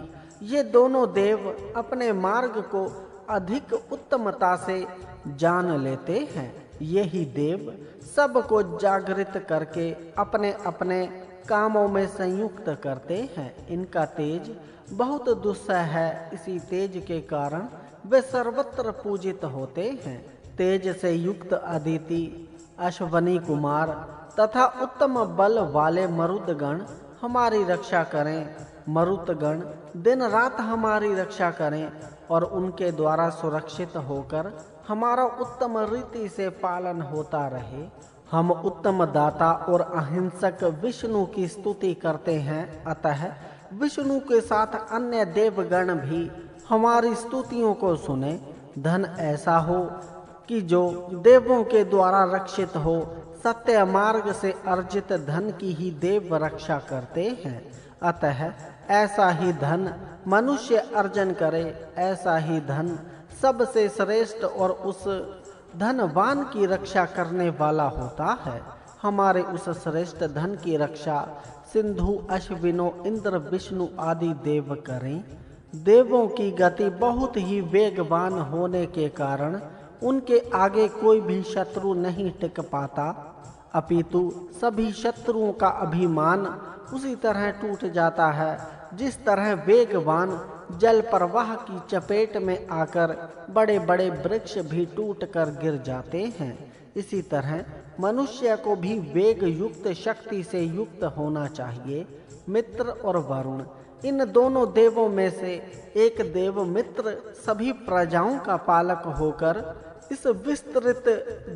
ये दोनों देव अपने मार्ग को अधिक उत्तमता से जान लेते हैं। यही देव सबको जागृत करके अपने अपने कामों में संयुक्त करते हैं। इनका तेज बहुत दुस्सह है, इसी तेज के कारण वे सर्वत्र पूजित होते हैं। तेज से युक्त अदिति, अश्वनी कुमार तथा उत्तम बल वाले मरुदगण हमारी रक्षा करें। मरुतगण दिन रात हमारी रक्षा करें और उनके द्वारा सुरक्षित होकर हमारा उत्तम रीति से पालन होता रहे। हम उत्तम दाता और अहिंसक विष्णु की स्तुति करते हैं, अतः विष्णु के साथ अन्य देवगण भी हमारी स्तुतियों को सुने। धन ऐसा हो कि जो देवों के द्वारा रक्षित हो। सत्य मार्ग से अर्जित धन की ही देव रक्षा करते हैं, अतः ऐसा ही धन मनुष्य अर्जन करे। ऐसा ही धन सबसे श्रेष्ठ और उस धनवान की रक्षा करने वाला होता है। हमारे उस श्रेष्ठ धन की रक्षा सिंधु, अश्विनो, इंद्र, विष्णु आदि देव करें। देवों की गति बहुत ही वेगवान होने के कारण उनके आगे कोई भी शत्रु नहीं टिक पाता, अपितु सभी शत्रुओं का अभिमान उसी तरह टूट जाता है जिस तरह वेगवान जल प्रवाह की चपेट में आकर बड़े बड़े वृक्ष भी टूटकर गिर जाते हैं। इसी तरह मनुष्य को भी वेग युक्त शक्ति से युक्त होना चाहिए। मित्र और वरुण, इन दोनों देवों में से एक देव मित्र सभी प्रजाओं का पालक होकर इस विस्तृत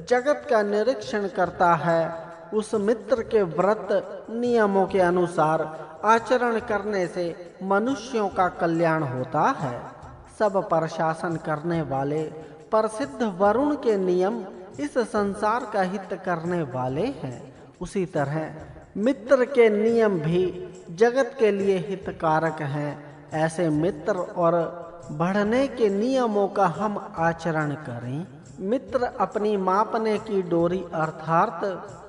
जगत का निरीक्षण करता है। उस मित्र के व्रत नियमों के अनुसार आचरण करने से मनुष्यों का कल्याण होता है। सब पर शासन करने वाले प्रसिद्ध वरुण के नियम इस संसार का हित करने वाले हैं। उसी तरह मित्र के नियम भी जगत के लिए हितकारक हैं। ऐसे मित्र और बढ़ने के नियमों का हम आचरण करें। मित्र अपनी मापने की डोरी अर्थात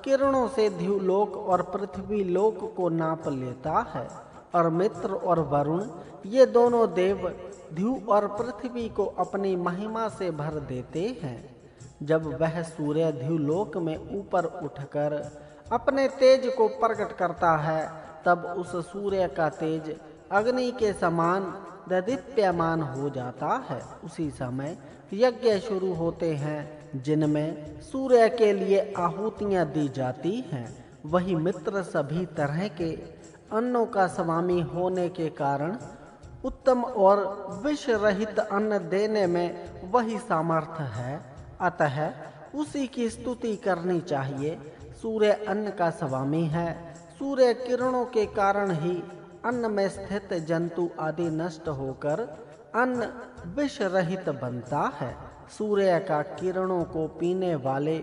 किरणों से ध्युलोक और पृथ्वी लोक को नाप लेता है, और मित्र और वरुण ये दोनों देव ध्यु और पृथ्वी को अपनी महिमा से भर देते हैं। जब वह सूर्य ध्युलोक में ऊपर उठकर अपने तेज को प्रकट करता है, तब उस सूर्य का तेज अग्नि के समान दीप्यमान हो जाता है। उसी समय यज्ञ शुरू होते हैं जिनमें सूर्य के लिए आहुतियां दी जाती हैं। वही मित्र सभी तरह के अन्नों का स्वामी होने के कारण उत्तम और विष रहित अन्न देने में वही सामर्थ्य है, अतः उसी की स्तुति करनी चाहिए। सूर्य अन्न का स्वामी है। सूर्य किरणों के कारण ही अन्न में स्थित जंतु आदि नष्ट होकर अन्न विष रहित बनता है। सूर्य का किरणों को पीने वाले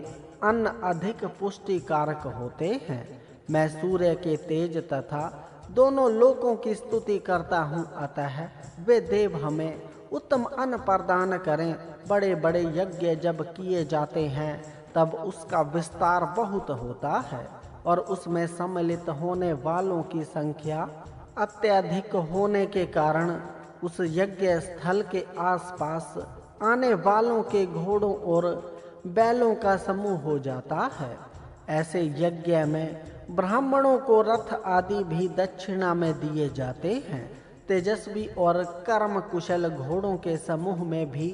अन्न अधिक पुष्टिकारक होते हैं। मैं सूर्य के तेज तथा दोनों लोकों की स्तुति करता हूँ, अतः वे देव हमें उत्तम अन्न प्रदान करें। बड़े बड़े यज्ञ जब किए जाते हैं तब उसका विस्तार बहुत होता है और उसमें सम्मिलित होने वालों की संख्या अत्यधिक होने के कारण उस यज्ञ स्थल के आसपास आने वालों के घोड़ों और बैलों का समूह हो जाता है। ऐसे यज्ञ में ब्राह्मणों को रथ आदि भी दक्षिणा में दिए जाते हैं। तेजस्वी और कर्म कुशल घोड़ों के समूह में भी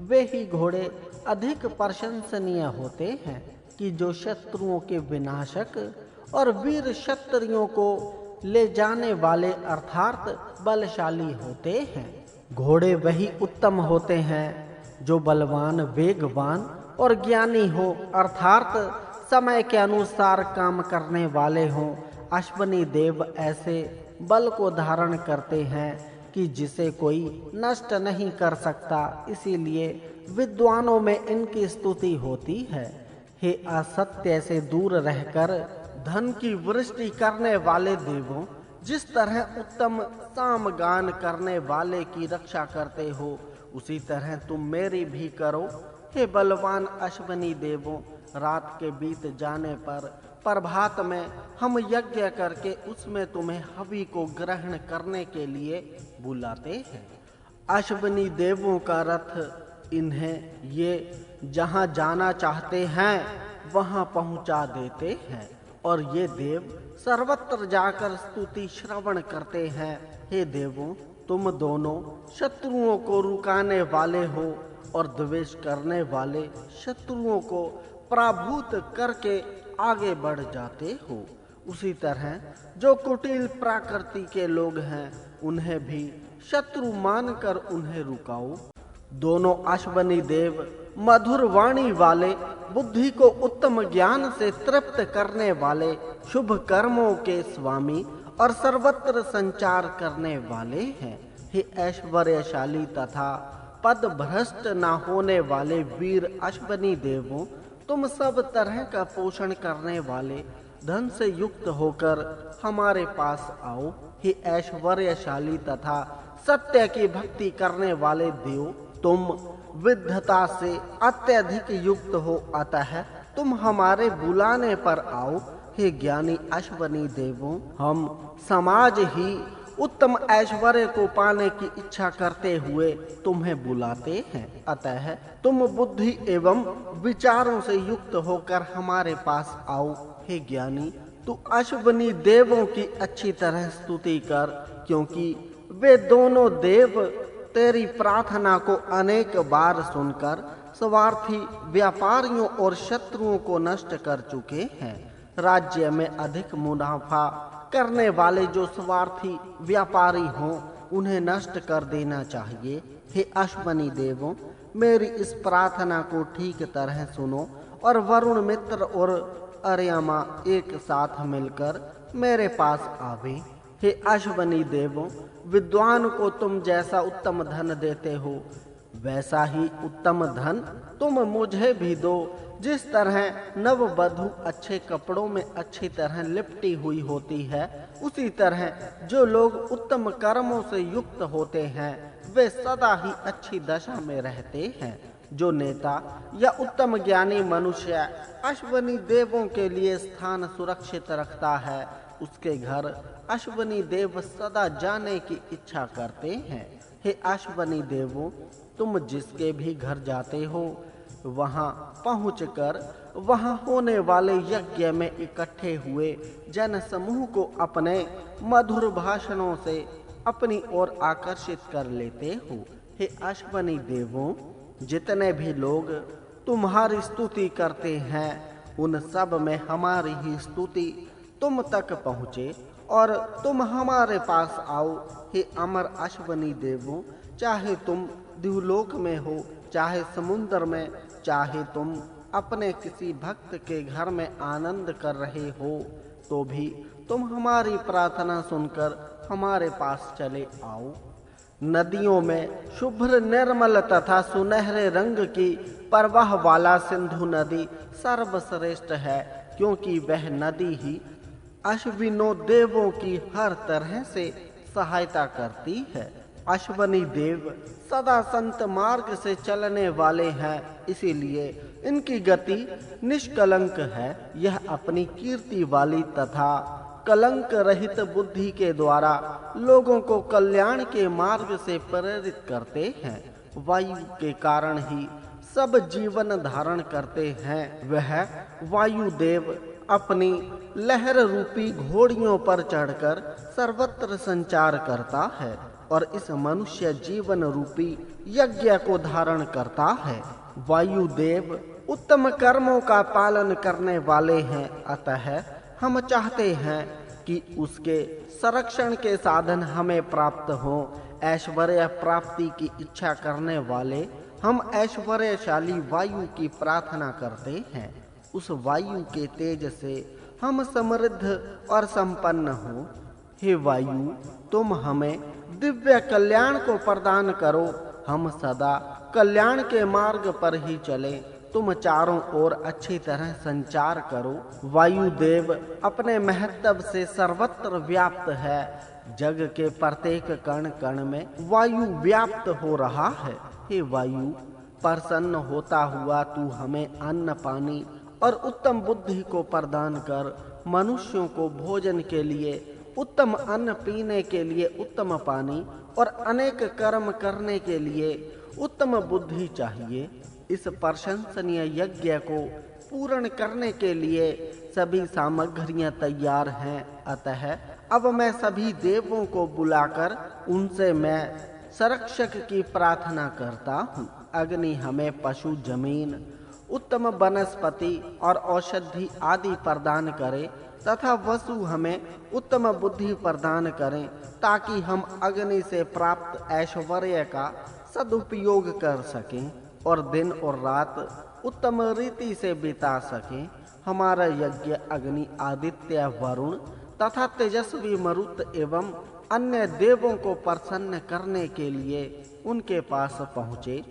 वे ही घोड़े अधिक प्रशंसनीय होते हैं कि जो शत्रुओं के विनाशक और वीर क्षत्रियों को ले जाने वाले अर्थात बलशाली होते हैं। घोड़े वही उत्तम होते हैं जो बलवान, वेगवान और ज्ञानी हो, अर्थात समय के अनुसार काम करने वाले हों। अश्वनी देव ऐसे बल को धारण करते हैं कि जिसे कोई नष्ट नहीं कर सकता, इसीलिए विद्वानों में इनकी स्तुति होती है। हे असत्य से दूर रहकर धन की वृष्टि करने वाले देवों, जिस तरह उत्तम सामगान करने वाले की रक्षा करते हो, उसी तरह तुम मेरी भी करो। हे बलवान अश्वनी देवों, रात के बीत जाने पर प्रभात में हम यज्ञ करके उसमें तुम्हें हवि को ग्रहण करने के लिए बुलाते हैं। अश्वनी देवों का रथ इन्हें ये जहाँ जाना चाहते हैं वहाँ पहुँचा देते हैं, और ये देव सर्वत्र जाकर स्तुति श्रवण करते हैं। हे देवों, तुम दोनों शत्रुओं को रुकाने वाले हो और द्वेष करने वाले शत्रुओं को पराभूत करके आगे बढ़ जाते हो। उसी तरह जो कुटिल प्रकृति के लोग हैं उन्हें भी शत्रु मानकर उन्हें रुकाओ। दोनों अश्वनी देव मधुर वाणी वाले, बुद्धि को उत्तम ज्ञान से तृप्त करने वाले, शुभ कर्मों के स्वामी और सर्वत्र संचार करने वाले हैं। हे ऐश्वर्यशाली तथा पद भ्रष्ट न होने वाले वीर अश्वनी देवों, तुम सब तरह का पोषण करने वाले धन से युक्त होकर हमारे पास आओ। हे ऐश्वर्यशाली तथा सत्य की भक्ति करने वाले देव, तुम विद्धता से अत्यधिक युक्त हो, अतः तुम हमारे बुलाने पर आओ। हे ज्ञानी अश्वनी देवों, हम समाज ही उत्तम ऐश्वर्य को पाने की इच्छा करते हुए तुम्हें बुलाते हैं, अतः तुम बुद्धि एवं विचारों से युक्त होकर हमारे पास आओ। हे ज्ञानी, तू अश्वनी देवों की अच्छी तरह स्तुति कर, क्योंकि वे दोनों देव तेरी प्रार्थना को अनेक बार सुनकर स्वार्थी व्यापारियों और शत्रुओं को नष्ट कर चुके हैं। राज्य में अधिक मुनाफा करने वाले जो स्वार्थी व्यापारी हों उन्हें नष्ट कर देना चाहिए। हे अश्वनी देवों, मेरी इस प्रार्थना को ठीक तरह सुनो और वरुण मित्र और अर्यमा एक साथ मिलकर मेरे पास आवे। हे अश्वनी देवों, विद्वान को तुम जैसा उत्तम धन देते हो वैसा ही उत्तम धन तुम मुझे भी दो। जिस तरह नववधु अच्छे कपड़ों में अच्छी तरह लिपटी हुई होती है, उसी तरह जो लोग उत्तम कर्मों से युक्त होते हैं वे सदा ही अच्छी दशा में रहते हैं। जो नेता या उत्तम ज्ञानी मनुष्य अश्वनी देवों के लिए स्थान सुरक्षित रखता है, उसके घर अश्वनी देव सदा जाने की इच्छा करते हैं। हे अश्वनी देवों, तुम जिसके भी घर जाते हो वहां पहुंचकर वहां होने वाले यज्ञ में इकट्ठे हुए जन समूह को अपने मधुर भाषणों से अपनी ओर आकर्षित कर लेते हो। हे अश्वनी देवों, जितने भी लोग तुम्हारी स्तुति करते हैं उन सब में हमारी ही स्तुति तुम तक पहुँचे और तुम हमारे पास आओ। हे अमर अश्वनी देवों, चाहे तुम द्युलोक में हो, चाहे समुद्र में, चाहे तुम अपने किसी भक्त के घर में आनंद कर रहे हो, तो भी तुम हमारी प्रार्थना सुनकर हमारे पास चले आओ। नदियों में शुभ्र निर्मल तथा सुनहरे रंग की प्रवाह वाला सिंधु नदी सर्वश्रेष्ठ है, क्योंकि वह नदी ही अश्विनों देवों की हर तरह से सहायता करती है। अश्वनी देव सदा संत मार्ग से चलने वाले हैं, इसीलिए इनकी गति निष्कलंक है। यह अपनी कीर्ति वाली तथा कलंक रहित बुद्धि के द्वारा लोगों को कल्याण के मार्ग से प्रेरित करते हैं। वायु के कारण ही सब जीवन धारण करते हैं। वह वायु देव अपनी लहर रूपी घोड़ियों पर चढ़कर सर्वत्र संचार करता है और इस मनुष्य जीवन रूपी यज्ञ को धारण करता है। वायु देव उत्तम कर्मों का पालन करने वाले हैं, अतः हम चाहते हैं कि उसके संरक्षण के साधन हमें प्राप्त हों। ऐश्वर्य प्राप्ति की इच्छा करने वाले हम ऐश्वर्यशाली वायु की प्रार्थना करते हैं। उस वायु के तेज से हम समृद्ध और संपन्न हो। हे वायु, तुम हमें दिव्य कल्याण को प्रदान करो। हम सदा कल्याण के मार्ग पर ही चलें। तुम चारों ओर अच्छी तरह संचार करो। वायु देव अपने महत्व से सर्वत्र व्याप्त है। जग के प्रत्येक कण कण में वायु व्याप्त हो रहा है। हे वायु, प्रसन्न होता हुआ तू हमें अन्न पानी और उत्तम बुद्धि को प्रदान कर मनुष्यों को भोजन के लिए उत्तम अन्न, पीने के लिए उत्तम पानी और अनेक कर्म करने के लिए उत्तम बुद्धि चाहिए। इस प्रशंसनीय यज्ञ को पूर्ण करने के लिए सभी सामग्रियां तैयार हैं। अतः अब मैं सभी देवों को बुलाकर उनसे मैं संरक्षक की प्रार्थना करता हूँ। अग्नि हमें पशु, जमीन, उत्तम वनस्पति और औषधि आदि प्रदान करे तथा वसु हमें उत्तम बुद्धि प्रदान करें, ताकि हम अग्नि से प्राप्त ऐश्वर्य का सदुपयोग कर सकें और दिन और रात उत्तम रीति से बिता सकें। हमारा यज्ञ अग्नि, आदित्य, वरुण तथा तेजस्वी मरुत एवं अन्य देवों को प्रसन्न करने के लिए उनके पास पहुँचे।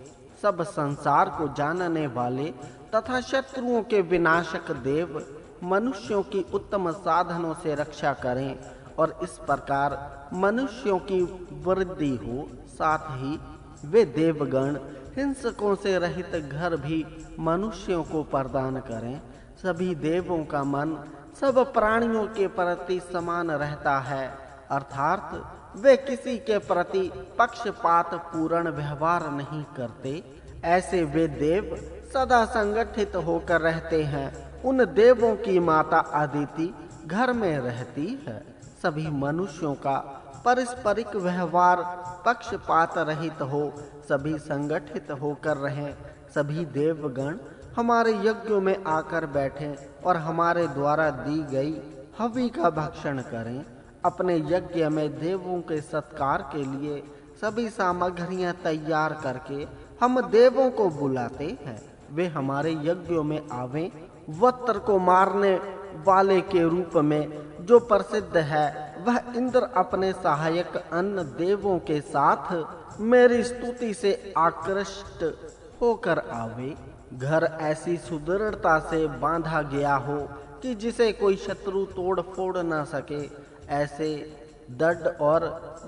सब संसार को जानने वाले तथा शत्रुओं के विनाशक देव मनुष्यों की उत्तम साधनों से रक्षा करें और इस प्रकार मनुष्यों की वृद्धि हो। साथ ही वे देवगण हिंसकों से रहित घर भी मनुष्यों को प्रदान करें। सभी देवों का मन सब प्राणियों के प्रति समान रहता है, अर्थात वे किसी के प्रति पक्षपात पूर्ण व्यवहार नहीं करते। ऐसे वे देव सदा संगठित होकर रहते हैं। उन देवों की माता अदिति घर में रहती है। सभी मनुष्यों का पारस्परिक व्यवहार पक्षपात रहित हो, सभी संगठित होकर रहें। सभी देवगण हमारे यज्ञों में आकर बैठें और हमारे द्वारा दी गई हवि का भक्षण करें। अपने यज्ञ में देवों के सत्कार के लिए सभी सामग्रियां तैयार करके हम देवों को बुलाते हैं। वे हमारे यज्ञों में आवें। वत्र को मारने वाले के रूप में जो प्रसिद्ध है, वह इंद्र अपने सहायक अन्य देवों के साथ मेरी स्तुति से आकृष्ट होकर आवे। घर ऐसी सुदृढ़ता से बांधा गया हो कि जिसे कोई शत्रु तोड़ फोड़ न सके। ऐसे दृढ़ और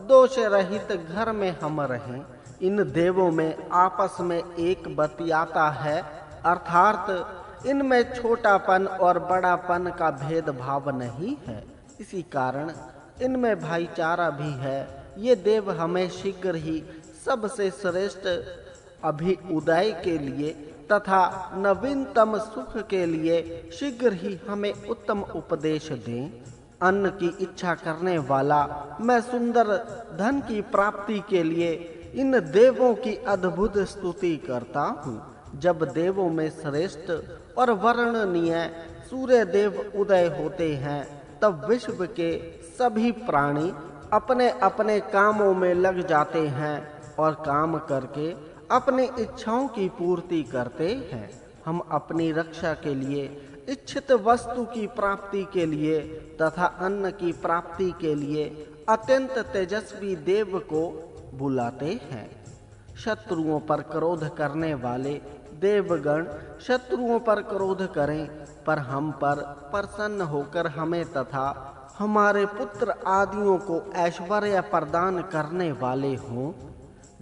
दोष रहित घर में हम रहें। इन देवों में आपस में एक बतियाता है, अर्थात इनमें छोटापन और बड़ापन का भेदभाव नहीं है। इसी कारण इनमें भाईचारा भी है। ये देव हमें शीघ्र ही सबसे श्रेष्ठ अभ्युदय के लिए तथा नवीनतम सुख के लिए शीघ्र ही हमें उत्तम उपदेश दें। अन्न की इच्छा करने वाला मैं सुंदर धन की प्राप्ति के लिए इन देवों की अद्भुत स्तुति करता हूँ। जब देवों में श्रेष्ठ और वर्णनीय सूर्य देव उदय होते हैं, तब विश्व के सभी प्राणी अपने अपने कामों में लग जाते हैं और काम करके अपनी इच्छाओं की पूर्ति करते हैं। हम अपनी रक्षा के लिए, इच्छित वस्तु की प्राप्ति के लिए तथा अन्न की प्राप्ति के लिए अत्यंत तेजस्वी देव को बुलाते हैं। शत्रुओं पर क्रोध करने वाले देवगण शत्रुओं पर क्रोध करें, पर हम पर प्रसन्न होकर हमें तथा हमारे पुत्र आदियों को ऐश्वर्य प्रदान करने वाले हों।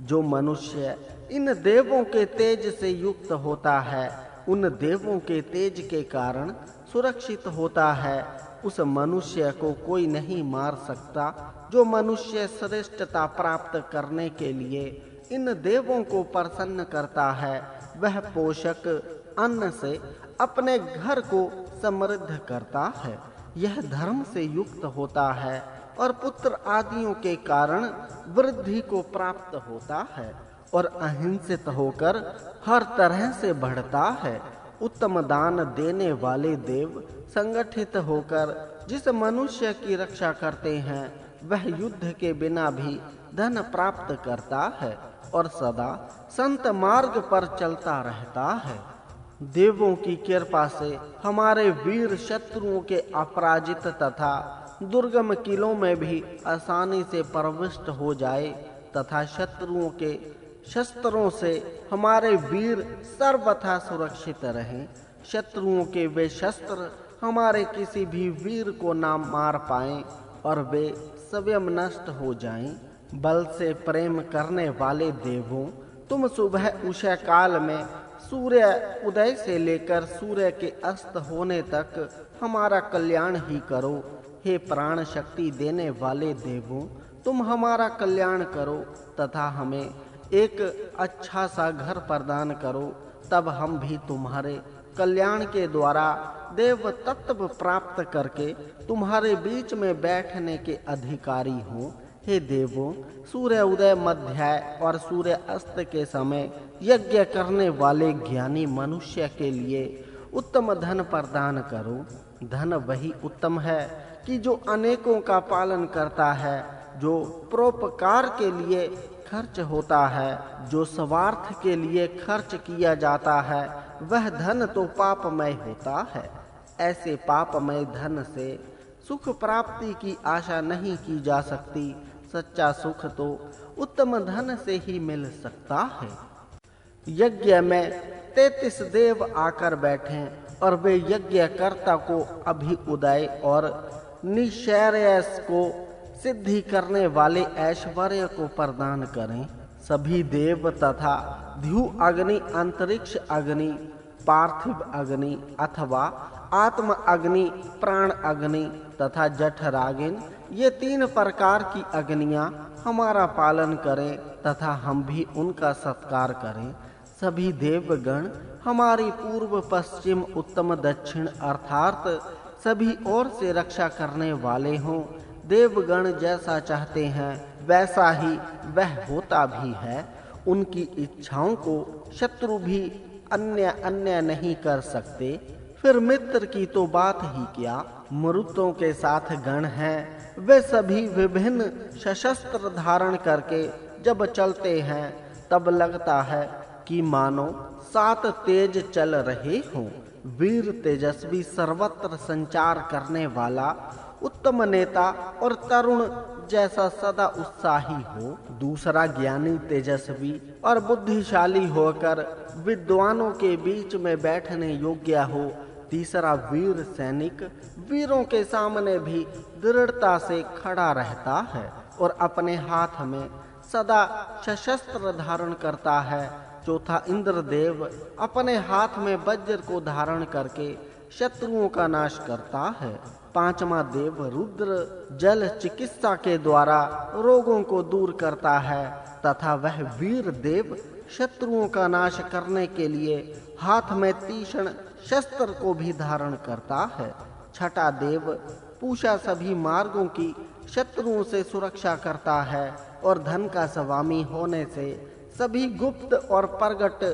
जो मनुष्य इन देवों के तेज से युक्त होता है, उन देवों के तेज के कारण सुरक्षित होता है। उस मनुष्य को कोई नहीं मार सकता। जो मनुष्य श्रेष्ठता प्राप्त करने के लिए इन देवों को प्रसन्न करता है, वह पोषक अन्न से अपने घर को समृद्ध करता है। यह धर्म से युक्त होता है और पुत्र आदियों के कारण वृद्धि को प्राप्त होता है और अहिंसित होकर हर तरह से बढ़ता है। उत्तम दान देने वाले देव संगठित होकर जिस मनुष्य की रक्षा करते हैं, वह युद्ध के बिना भी धन प्राप्त करता है और सदा संत मार्ग पर चलता रहता है। देवों की कृपा से हमारे वीर शत्रुओं के अपराजित तथा दुर्गम किलों में भी आसानी से प्रविष्ट हो जाए तथा शत्रुओं के शस्त्रों से हमारे वीर सर्वथा सुरक्षित रहें। शत्रुओं के वे शस्त्र हमारे किसी भी वीर को ना मार पाएं और वे स्वयं नष्ट हो जाएं। बल से प्रेम करने वाले देवों, तुम सुबह उषा काल में सूर्य उदय से लेकर सूर्य के अस्त होने तक हमारा कल्याण ही करो। हे प्राण शक्ति देने वाले देवों, तुम हमारा कल्याण करो तथा हमें एक अच्छा सा घर प्रदान करो, तब हम भी तुम्हारे कल्याण के द्वारा देव तत्व प्राप्त करके तुम्हारे बीच में बैठने के अधिकारी हों। हे देवों, सूर्य उदय, मध्याह्न और सूर्य अस्त के समय यज्ञ करने वाले ज्ञानी मनुष्य के लिए उत्तम धन प्रदान करो। धन वही उत्तम है कि जो अनेकों का पालन करता है, जो परोपकार के लिए खर्च होता है, जो स्वार्थ के लिए खर्च किया जाता है, वह धन तो पापमय होता है। ऐसे पापमय धन से सुख प्राप्ति की आशा नहीं की जा सकती। सच्चा सुख तो उत्तम धन से ही मिल सकता है। यज्ञ में 33 देव आकर बैठे और वे यज्ञकर्ता को अभ्युदय और निश्चर्यस को सिद्धि करने वाले ऐश्वर्य को प्रदान करें। सभी देव तथा ध्यू अग्नि, अंतरिक्ष अग्नि, पार्थिव अग्नि अथवा आत्म अग्नि, प्राण अग्नि तथा जठराग्नि, ये 3 प्रकार की अग्नियां हमारा पालन करें तथा हम भी उनका सत्कार करें। सभी देवगण हमारी पूर्व, पश्चिम, उत्तम, दक्षिण अर्थात सभी ओर से रक्षा करने वाले हों। देवगण जैसा चाहते हैं वैसा ही वह होता भी है। उनकी इच्छाओं को शत्रु भी अन्य नहीं कर सकते। फिर मित्र की तो बात ही क्या। मरुतों के साथ गण हैं, वे सभी विभिन्न सशस्त्र धारण करके जब चलते हैं तब लगता है कि मानो 7 तेज चल रहे हों। वीर, तेजस्वी, सर्वत्र संचार करने वाला, उत्तम नेता और तरुण जैसा सदा उत्साही हो। दूसरा ज्ञानी, तेजस्वी और बुद्धिशाली होकर विद्वानों के बीच में बैठने योग्य हो। तीसरा वीर सैनिक, वीरों के सामने भी दृढ़ता से खड़ा रहता है और अपने हाथ में सदा सशस्त्र धारण करता है। चौथा इंद्रदेव, अपने हाथ में वज्र को धारण करके शत्रुओं का नाश करता है। पांचवा देव रुद्र, जल चिकित्सा के द्वारा रोगों को दूर करता है तथा वह वीर देव शत्रुओं का नाश करने के लिए हाथ में तीक्ष्ण शस्त्र को भी धारण करता है। छठा देव पूषा, सभी मार्गों की शत्रुओं से सुरक्षा करता है और धन का स्वामी होने से सभी गुप्त और प्रगट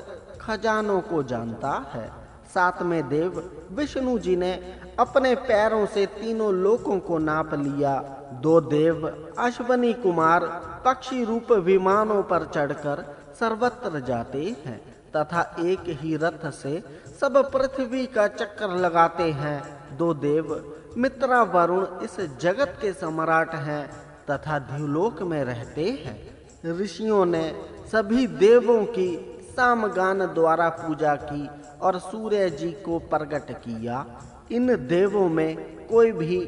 खजानों को जानता है। सातवें देव विष्णु जी ने अपने पैरों से तीनों लोकों को नाप लिया। 2 देव अश्वनी कुमार पक्षी रूप विमानों पर चढ़कर सर्वत्र जाते हैं तथा एक ही रथ से सब पृथ्वी का चक्कर लगाते हैं। 2 देव मित्रा वरुण इस जगत के सम्राट हैं तथा ध्युलोक में रहते हैं। ऋषियों ने सभी देवों की सामगान द्वारा पूजा की और सूर्य जी को प्रकट किया। इन देवों में कोई भी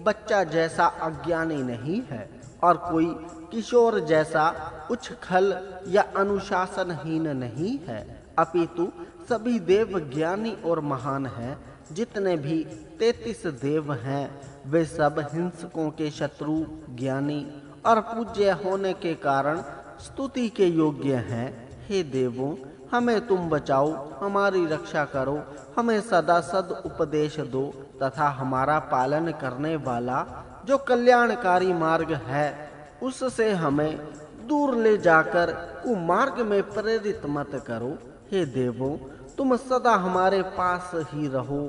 बच्चा जैसा अज्ञानी नहीं है और कोई किशोर जैसा उछखल या अनुशासनहीन नहीं है, अपितु सभी देव ज्ञानी और महान हैं। जितने भी 33 देव हैं वे सब हिंसकों के शत्रु, ज्ञानी और पूज्य होने के कारण स्तुति के योग्य हैं। हे देवों, हमें तुम बचाओ, हमारी रक्षा करो, हमें सदा सद उपदेश दो तथा हमारा पालन करने वाला जो कल्याणकारी मार्ग है उससे हमें दूर ले जाकर कुमार्ग में प्रेरित मत करो। हे देवों, तुम सदा हमारे पास ही रहो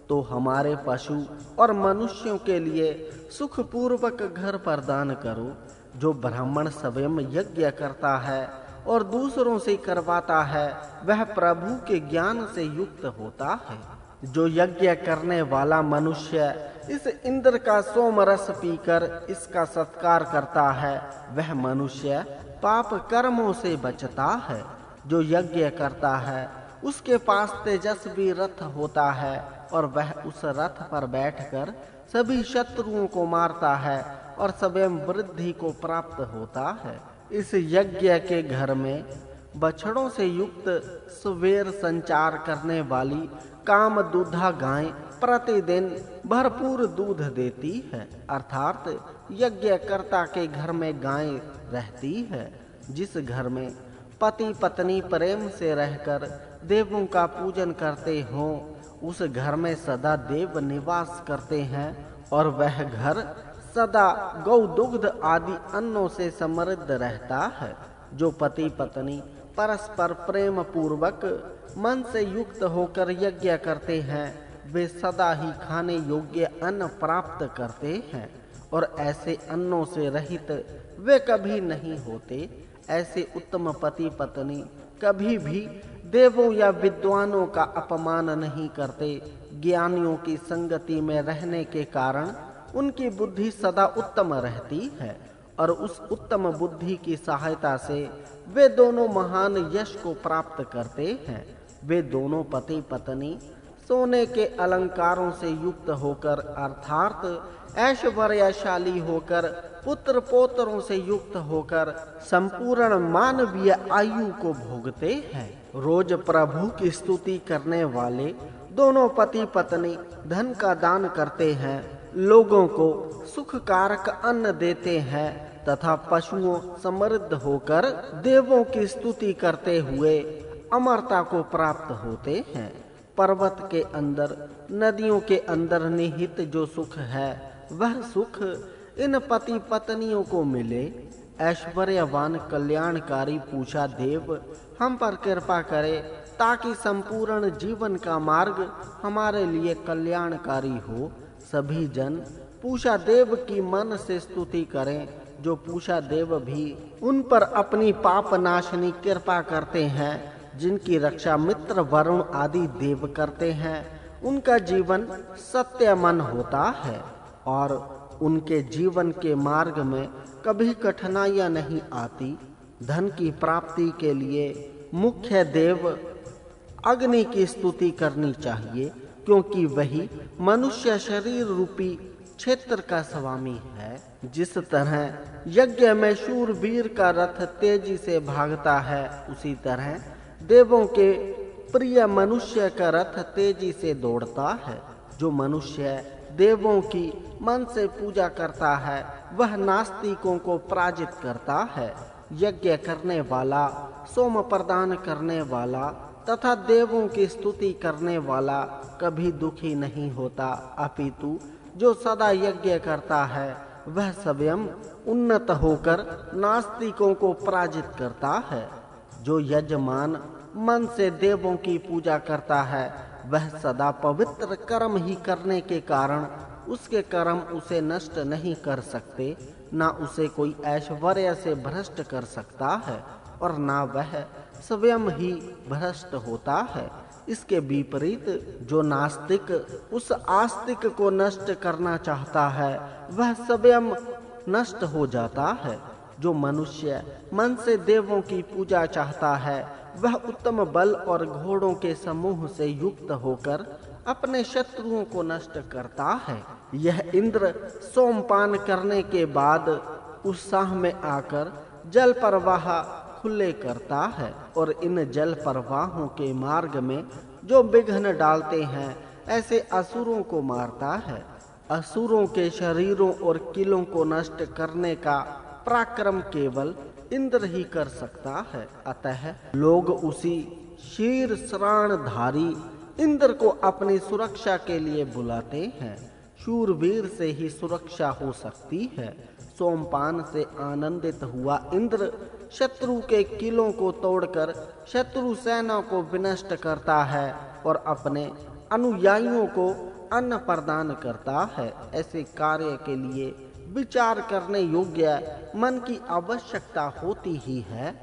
तो हमारे पशु और मनुष्यों के लिए सुखपूर्वक घर प्रदान करो। जो ब्राह्मण स्वयं यज्ञ करता है और दूसरों से करवाता है वह प्रभु के ज्ञान से युक्त होता है। जो यज्ञ करने वाला मनुष्य इस इंद्र का सोम रस पीकर इसका सत्कार करता है वह मनुष्य पाप कर्मों से बचता है। जो यज्ञ करता है उसके पास तेजस्वी रथ होता है और वह उस रथ पर बैठकर सभी शत्रुओं को मारता है और स्वयं वृद्धि को प्राप्त होता है। इस यज्ञ के घर में बछड़ों से युक्त सुवेर संचार करने वाली काम दूधा गाय प्रतिदिन भरपूर दूध देती है, अर्थात यज्ञकर्ता के घर में गाय रहती है। जिस घर में पति पत्नी प्रेम से रहकर देवों का पूजन करते हों, उस घर में सदा देव निवास करते हैं और वह घर सदा गौ दुग्ध आदि अन्नों से समृद्ध रहता है। जो पति पत्नी परस्पर प्रेम पूर्वक मन से युक्त होकर यज्ञ करते हैं, वे सदा ही खाने योग्य अन्न प्राप्त करते हैं और ऐसे अन्नों से रहित वे कभी नहीं होते। ऐसे उत्तम पति पत्नी कभी भी देवों या विद्वानों का अपमान नहीं करते। ज्ञानियों की संगति में रहने के कारण उनकी बुद्धि सदा उत्तम रहती है और उस उत्तम बुद्धि की सहायता से वे दोनों महान यश को प्राप्त करते हैं। वे दोनों पति पत्नी सोने के अलंकारों से युक्त होकर अर्थात ऐश्वर्यशाली होकर पुत्र पौत्रों से युक्त होकर संपूर्ण मानवीय आयु को भोगते हैं। रोज प्रभु की स्तुति करने वाले दोनों पति पत्नी धन का दान करते हैं, लोगों को सुख कारक अन्न देते हैं तथा पशुओं समृद्ध होकर देवों की स्तुति करते हुए अमरता को प्राप्त होते हैं। पर्वत के अंदर, नदियों के अंदर निहित जो सुख है, वह सुख इन पति पत्नियों को मिले। ऐश्वर्यवान कल्याणकारी पूछा देव हम पर कृपा करे ताकि संपूर्ण जीवन का मार्ग हमारे लिए कल्याणकारी हो। सभी जन पूषा देव की मन से स्तुति करें। जो पूषा देव भी उन पर अपनी पाप नाशनी कृपा करते हैं, जिनकी रक्षा मित्र वरुण आदि देव करते हैं, उनका जीवन सत्यमन होता है और उनके जीवन के मार्ग में कभी कठिनाइयां नहीं आती। धन की प्राप्ति के लिए मुख्य देव अग्नि की स्तुति करनी चाहिए, क्योंकि वही मनुष्य शरीर रूपी क्षेत्र का स्वामी है। जिस तरह यज्ञ में शूरवीर का रथ तेजी से भागता है, उसी तरह देवों के प्रिय मनुष्य का रथ तेजी से दौड़ता है। जो मनुष्य देवों की मन से पूजा करता है, वह नास्तिकों को पराजित करता है। यज्ञ करने वाला, सोम प्रदान करने वाला तथा देवों की स्तुति करने वाला कभी दुखी नहीं होता, अपितु जो सदा यज्ञ करता है वह स्वयं उन्नत होकर नास्तिकों को पराजित करता है। जो यजमान मन से देवों की पूजा करता है, वह सदा पवित्र कर्म ही करने के कारण उसके कर्म उसे नष्ट नहीं कर सकते, ना उसे कोई ऐश्वर्य से भ्रष्ट कर सकता है और ना वह स्वयं ही भ्रष्ट होता है। इसके विपरीत जो नास्तिक उस आस्तिक को नष्ट करना चाहता है, वह स्वयं नष्ट हो जाता है। जो मनुष्य मन से देवों की पूजा चाहता है, वह उत्तम बल और घोड़ों के समूह से युक्त होकर अपने शत्रुओं को नष्ट करता है। यह इंद्र सोमपान करने के बाद उत्साह में आकर जल प्रवाह खुले करता है और इन जल प्रवाहों के मार्ग में जो विघ्न डालते हैं, ऐसे असुरों को मारता है। असुरों के शरीरों और किलों को नष्ट करने का पराक्रम केवल इंद्र ही कर सकता है। अतः लोग उसी शीर श्राणधारी इंद्र को अपनी सुरक्षा के लिए बुलाते हैं। शूरवीर से ही सुरक्षा हो सकती है। सोमपान से आनंदित हुआ इंद्र शत्रु के किलों को तोड़कर शत्रु सेना को विनष्ट करता है और अपने अनुयायियों को अन्न प्रदान करता है। ऐसे कार्य के लिए विचार करने योग्य मन की आवश्यकता होती ही है।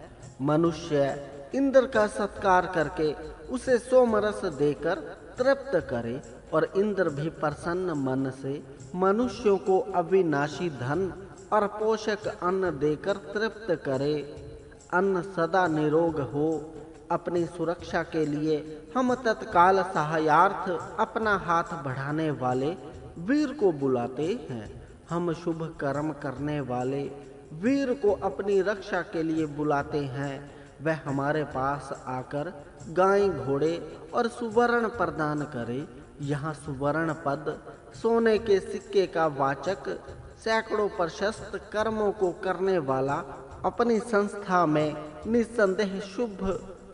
मनुष्य इंद्र का सत्कार करके उसे सोमरस देकर तृप्त करे और इंद्र भी प्रसन्न मन से मनुष्यों को अविनाशी धन और पोषक अन्न देकर तृप्त करे। अन्न सदा निरोग हो। अपनी सुरक्षा के लिए हम तत्काल सहायार्थ अपना हाथ बढ़ाने वाले वीर को बुलाते हैं। हम शुभ कर्म करने वाले वीर को अपनी रक्षा के लिए बुलाते हैं। वह हमारे पास आकर गाय घोड़े और सुवर्ण प्रदान करे। यहाँ सुवर्ण पद सोने के सिक्के का वाचक, सैकड़ों प्रशस्त कर्मों को करने वाला अपनी संस्था में निस्संदेह शुभ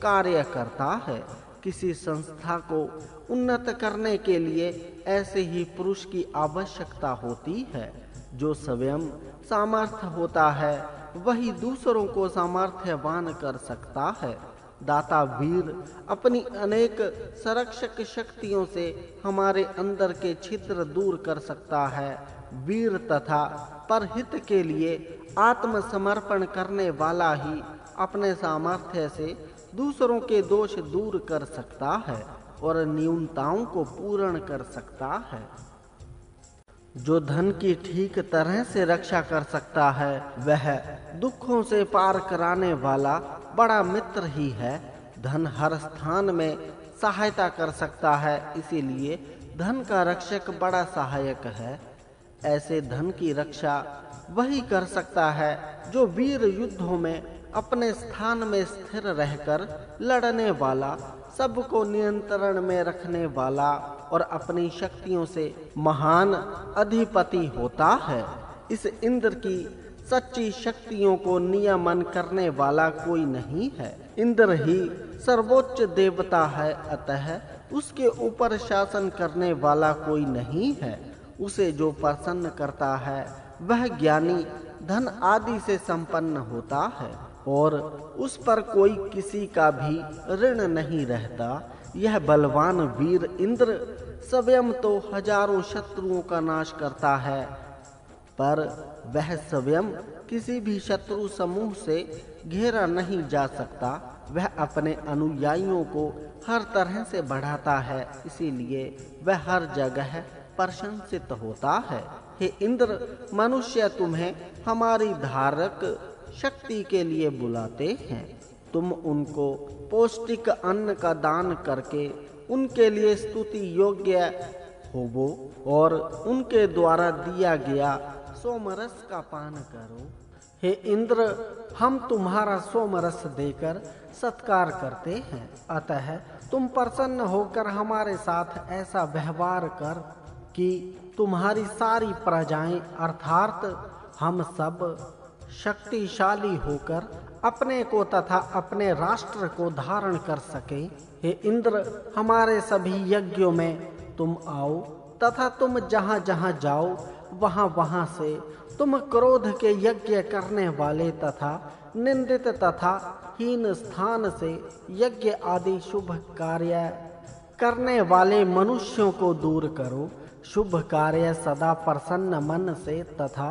कार्य करता है। किसी संस्था को उन्नत करने के लिए ऐसे ही पुरुष की आवश्यकता होती है। जो स्वयं सामर्थ्य होता है वही दूसरों को सामर्थ्यवान कर सकता है। दाता वीर अपनी अनेक संरक्षक शक्तियों से हमारे अंदर के छिद्र दूर कर सकता है। वीर तथा परहित के लिए आत्मसमर्पण करने वाला ही अपने सामर्थ्य से दूसरों के दोष दूर कर सकता है और न्यूनताओं को पूर्ण कर सकता है। जो धन की ठीक तरह से रक्षा कर सकता है वह दुखों से पार कराने वाला बड़ा मित्र ही है। धन हर स्थान में सहायता कर सकता है, इसीलिए धन का रक्षक बड़ा सहायक है। ऐसे धन की रक्षा वही कर सकता है जो वीर युद्धों में अपने स्थान में स्थिर रहकर लड़ने वाला, सबको नियंत्रण में रखने वाला और अपनी शक्तियों से महान अधिपति होता है। इस इंद्र की सच्ची शक्तियों को नियमन करने वाला कोई नहीं है। इंद्र ही सर्वोच्च देवता है, अतः उसके ऊपर शासन करने वाला कोई नहीं है। उसे जो प्रसन्न करता है वह ज्ञानी धन आदि से संपन्न होता है और उस पर कोई किसी का भी ऋण नहीं रहता। यह बलवान वीर इंद्र स्वयं तो हजारों शत्रुओं का नाश करता है, पर वह स्वयं किसी भी शत्रु समूह से घेरा नहीं जा सकता। वह अपने अनुयायियों को हर तरह से बढ़ाता है, इसीलिए वह हर जगह प्रशंसित होता है। हे इंद्र, मनुष्य तुम्हें हमारी धारक शक्ति के लिए बुलाते हैं। तुम उनको पौष्टिक अन्न का दान करके उनके लिए स्तुति योग्य होवो और उनके द्वारा दिया गया सोमरस का पान करो। हे इंद्र, हम तुम्हारा सोमरस देकर सत्कार करते हैं, अतः तुम प्रसन्न होकर हमारे साथ ऐसा व्यवहार कर कि तुम्हारी सारी प्रजाएं अर्थात हम सब शक्तिशाली होकर अपने को तथा अपने राष्ट्र को धारण कर सके। हे इंद्र, हमारे सभी यज्ञों में तुम आओ तथा तुम जहाँ जहाँ जाओ वहाँ वहाँ से तुम क्रोध के यज्ञ करने वाले तथा निंदित तथा हीन स्थान से यज्ञ आदि शुभ कार्य करने वाले मनुष्यों को दूर करो। शुभ कार्य सदा प्रसन्न मन से तथा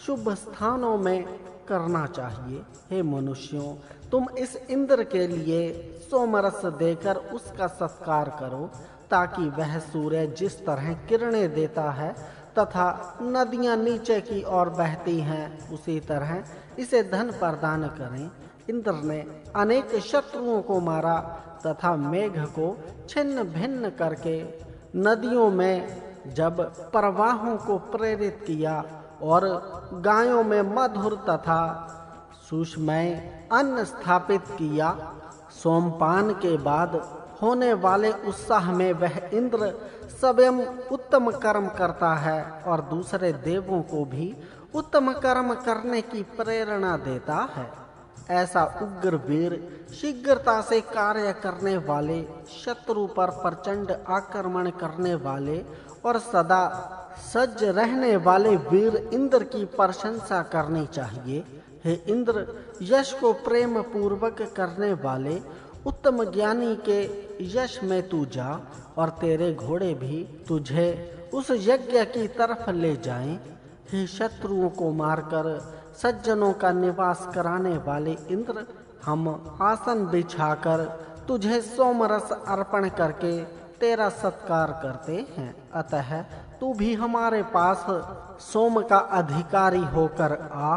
शुभ स्थानों में करना चाहिए। हे मनुष्यों, तुम इस इंद्र के लिए सोमरस देकर उसका सत्कार करो, ताकि वह सूर्य जिस तरह किरणें देता है तथा नदियां नीचे की ओर बहती हैं, उसी तरह इसे धन प्रदान करें। इंद्र ने अनेक शत्रुओं को मारा तथा मेघ को छिन्न भिन्न करके नदियों में जब प्रवाहों को प्रेरित किया और गायों में मधुर तथा सुषमय अन्न स्थापित किया। सोमपान के बाद होने वाले उत्साह में वह इंद्र स्वयं उत्तम कर्म करता है और दूसरे देवों को भी उत्तम कर्म करने की प्रेरणा देता है। ऐसा उग्र वीर शीघ्रता से कार्य करने वाले, शत्रु पर प्रचंड आक्रमण करने वाले और सदा सज्ज रहने वाले वीर इंद्र की प्रशंसा करनी चाहिए। हे इंद्र, यश को प्रेम पूर्वक करने वाले उत्तम ज्ञानी के यश में तू जा और तेरे घोड़े भी तुझे उस यज्ञ की तरफ ले जाएं। हे शत्रुओं को मारकर सज्जनों का निवास कराने वाले इंद्र, हम आसन बिछाकर तुझे सोमरस अर्पण करके तेरा सत्कार करते हैं, अतः तू भी हमारे पास सोम का अधिकारी होकर आ।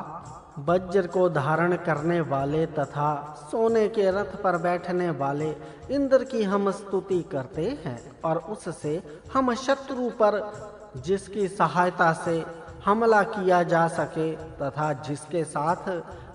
वज्र को धारण करने वाले तथा सोने के रथ पर बैठने वाले इंद्र की हम स्तुति करते हैं और उससे हम शत्रु पर जिसकी सहायता से हमला किया जा सके तथा जिसके साथ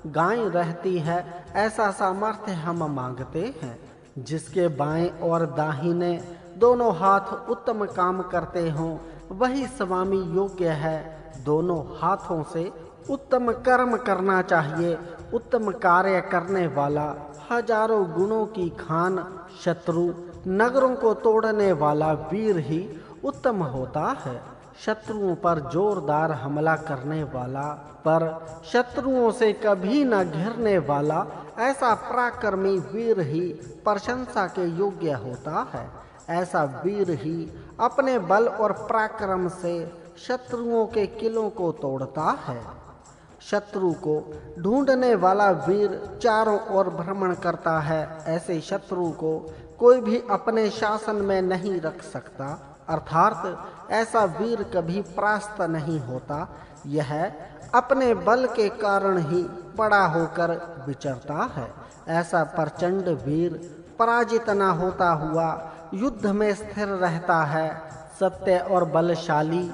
गाय रहती है, ऐसा सामर्थ्य हम मांगते हैं। जिसके बाएं और दाहिने दोनों हाथ उत्तम काम करते हों, वही स्वामी योग्य है। दोनों हाथों से उत्तम कर्म करना चाहिए उत्तम कार्य करने वाला, हजारों गुणों की खान शत्रु, नगरों को तोड़ने वाला वीर ही उत्तम होता है। शत्रुओं पर जोरदार हमला करने वाला, पर शत्रुओं से कभी न घिरने वाला ऐसा पराक्रमी वीर ही प्रशंसा के योग्य होता है। ऐसा वीर ही अपने बल और पराक्रम से शत्रुओं के किलों को तोड़ता है। शत्रु को ढूंढने वाला वीर चारों ओर भ्रमण करता है। ऐसे शत्रु को कोई भी अपने शासन में नहीं रख सकता, अर्थात ऐसा वीर कभी परास्त नहीं होता। यह अपने बल के कारण ही बड़ा होकर विचरता है। ऐसा प्रचंड वीर पराजित न होता हुआ युद्ध में स्थिर रहता है। सत्य और बलशाली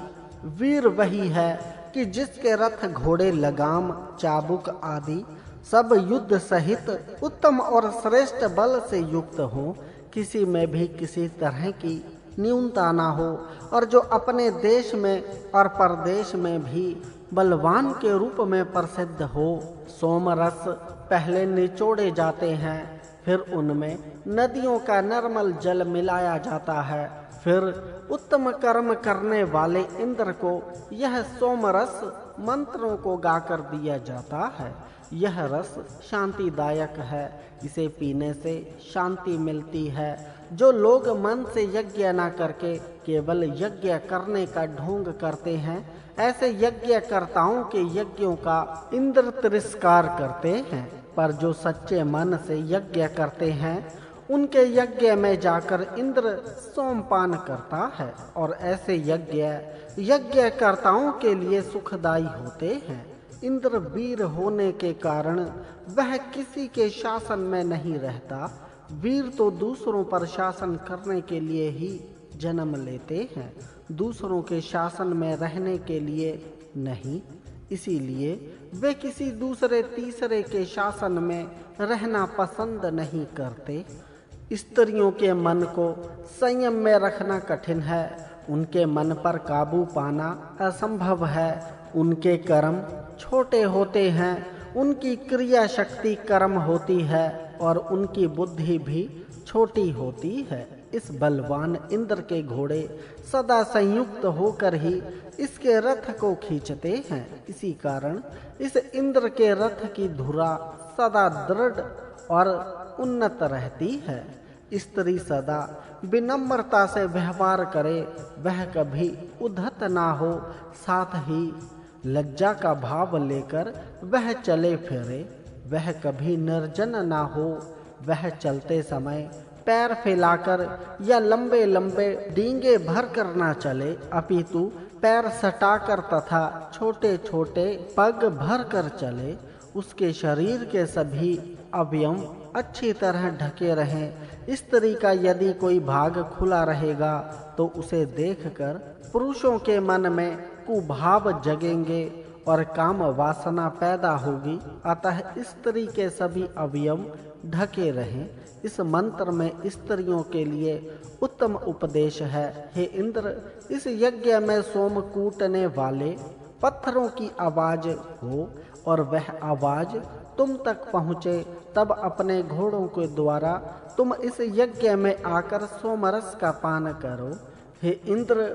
वीर वही है कि जिसके रथ, घोड़े, लगाम, चाबुक आदि सब युद्ध सहित उत्तम और श्रेष्ठ बल से युक्त हो, किसी में भी किसी तरह की न्यूनता ना हो, और जो अपने देश में और परदेश में भी बलवान के रूप में प्रसिद्ध हो। सोमरस पहले निचोड़े जाते हैं, फिर उनमें नदियों का निर्मल जल मिलाया जाता है। फिर उत्तम कर्म करने वाले इंद्र को यह सोमरस मंत्रों को गाकर दिया जाता है। यह रस शांतिदायक है, इसे पीने से शांति मिलती है। जो लोग मन से यज्ञ न करके केवल यज्ञ करने का ढोंग करते हैं, ऐसे यज्ञकर्ताओं के यज्ञों का इंद्र तिरस्कार करते हैं। पर जो सच्चे मन से यज्ञ करते हैं, उनके यज्ञ में जाकर इंद्र सोमपान करता है, और ऐसे यज्ञकर्ताओं के लिए सुखदायी होते हैं। इंद्र वीर होने के कारण वह किसी के शासन में नहीं रहता। वीर तो दूसरों पर शासन करने के लिए ही जन्म लेते हैं, दूसरों के शासन में रहने के लिए नहीं। इसीलिए वे किसी दूसरे तीसरे के शासन में रहना पसंद नहीं करते। स्त्रियों के मन को संयम में रखना कठिन है, उनके मन पर काबू पाना असंभव है। उनके कर्म छोटे होते हैं, उनकी क्रिया शक्ति कर्म होती है, और उनकी बुद्धि भी छोटी होती है। इस बलवान इंद्र के घोड़े सदा संयुक्त होकर ही इसके रथ को खींचते हैं। इसी कारण इस इंद्र के रथ की धुरा सदा दृढ़ और उन्नत रहती है। स्त्री सदा विनम्रता से व्यवहार करे, वह कभी उद्धत ना हो, साथ ही लज्जा का भाव लेकर वह चले फिरे। वह कभी निर्जन ना हो, वह चलते समय पैर फैलाकर या लंबे लंबे डींगे भर कर ना चले, अपितु पैर सटाकर तथा छोटे छोटे पग भर कर चले। उसके शरीर के सभी अवयव अच्छी तरह ढके रहें। स्त्री का यदि कोई भाग खुला रहेगा तो उसे देखकर पुरुषों के मन में कुभाव जगेंगे और काम वासना पैदा होगी। अतः स्त्री के सभी अवयव ढके रहें। इस मंत्र में स्त्रियों के लिए उत्तम उपदेश है। हे इंद्र, इस यज्ञ में सोम कूटने वाले पत्थरों की आवाज हो, और वह आवाज तुम तक पहुँचे, तब अपने घोड़ों के द्वारा तुम इस यज्ञ में आकर सोमरस का पान करो। हे इंद्र,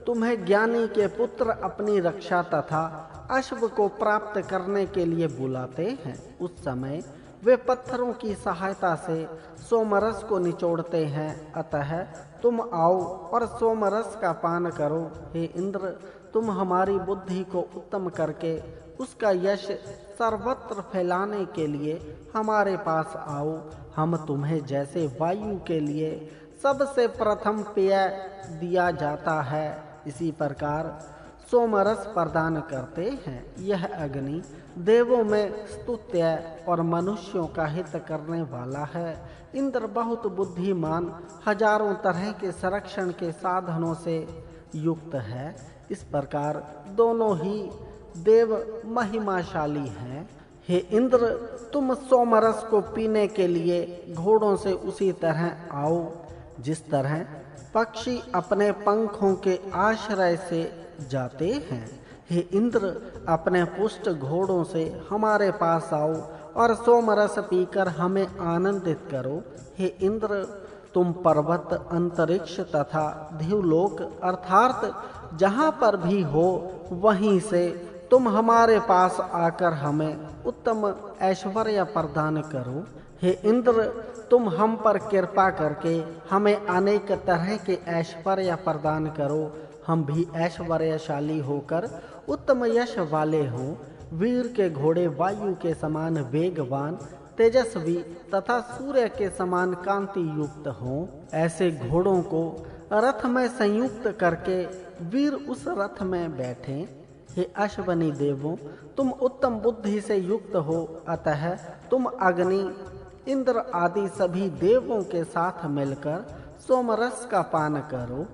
तुम्हें ज्ञानी के पुत्र अपनी रक्षा तथा अश्व को प्राप्त करने के लिए बुलाते हैं। उस समय वे पत्थरों की सहायता से सोमरस को निचोड़ते हैं। अतः तुम आओ और सोमरस का पान करो। हे इंद्र, तुम हमारी बुद्धि को उत्तम करके उसका यश सर्वत्र फैलाने के लिए हमारे पास आओ। हम तुम्हें जैसे वायु के लिए सबसे प्रथम पेय दिया जाता है, इसी प्रकार सोमरस प्रदान करते हैं। यह अग्नि देवों में स्तुत्य और मनुष्यों का हित करने वाला है। इंद्र बहुत बुद्धिमान, हजारों तरह के संरक्षण के साधनों से युक्त है। इस प्रकार दोनों ही देव महिमाशाली हैं। हे इंद्र, तुम सोमरस को पीने के लिए घोड़ों से उसी तरह आओ जिस तरह पक्षी अपने पंखों के आश्रय से जाते हैं। हे इंद्र, अपने पुष्ट घोड़ों से हमारे पास आओ और सोमरस पीकर हमें आनंदित करो। हे इंद्र, तुम पर्वत, अंतरिक्ष तथा धिवलोक अर्थात जहाँ पर भी हो वहीं से तुम हमारे पास आकर हमें उत्तम ऐश्वर्य प्रदान करो। हे इंद्र, तुम हम पर कृपा करके हमें अनेक तरह के ऐश्वर्य प्रदान करो। हम भी ऐश्वर्यशाली होकर उत्तम यश वाले हों। वीर के घोड़े वायु के समान वेगवान, तेजस्वी तथा सूर्य के समान कांति युक्त हों। ऐसे घोड़ों को रथ में संयुक्त करके वीर उस रथ में बैठें। हे अश्वनी देवों, तुम उत्तम बुद्धि से युक्त हो, अतः तुम अग्नि, इंद्र आदि सभी देवों के साथ मिलकर सोमरस का पान करो।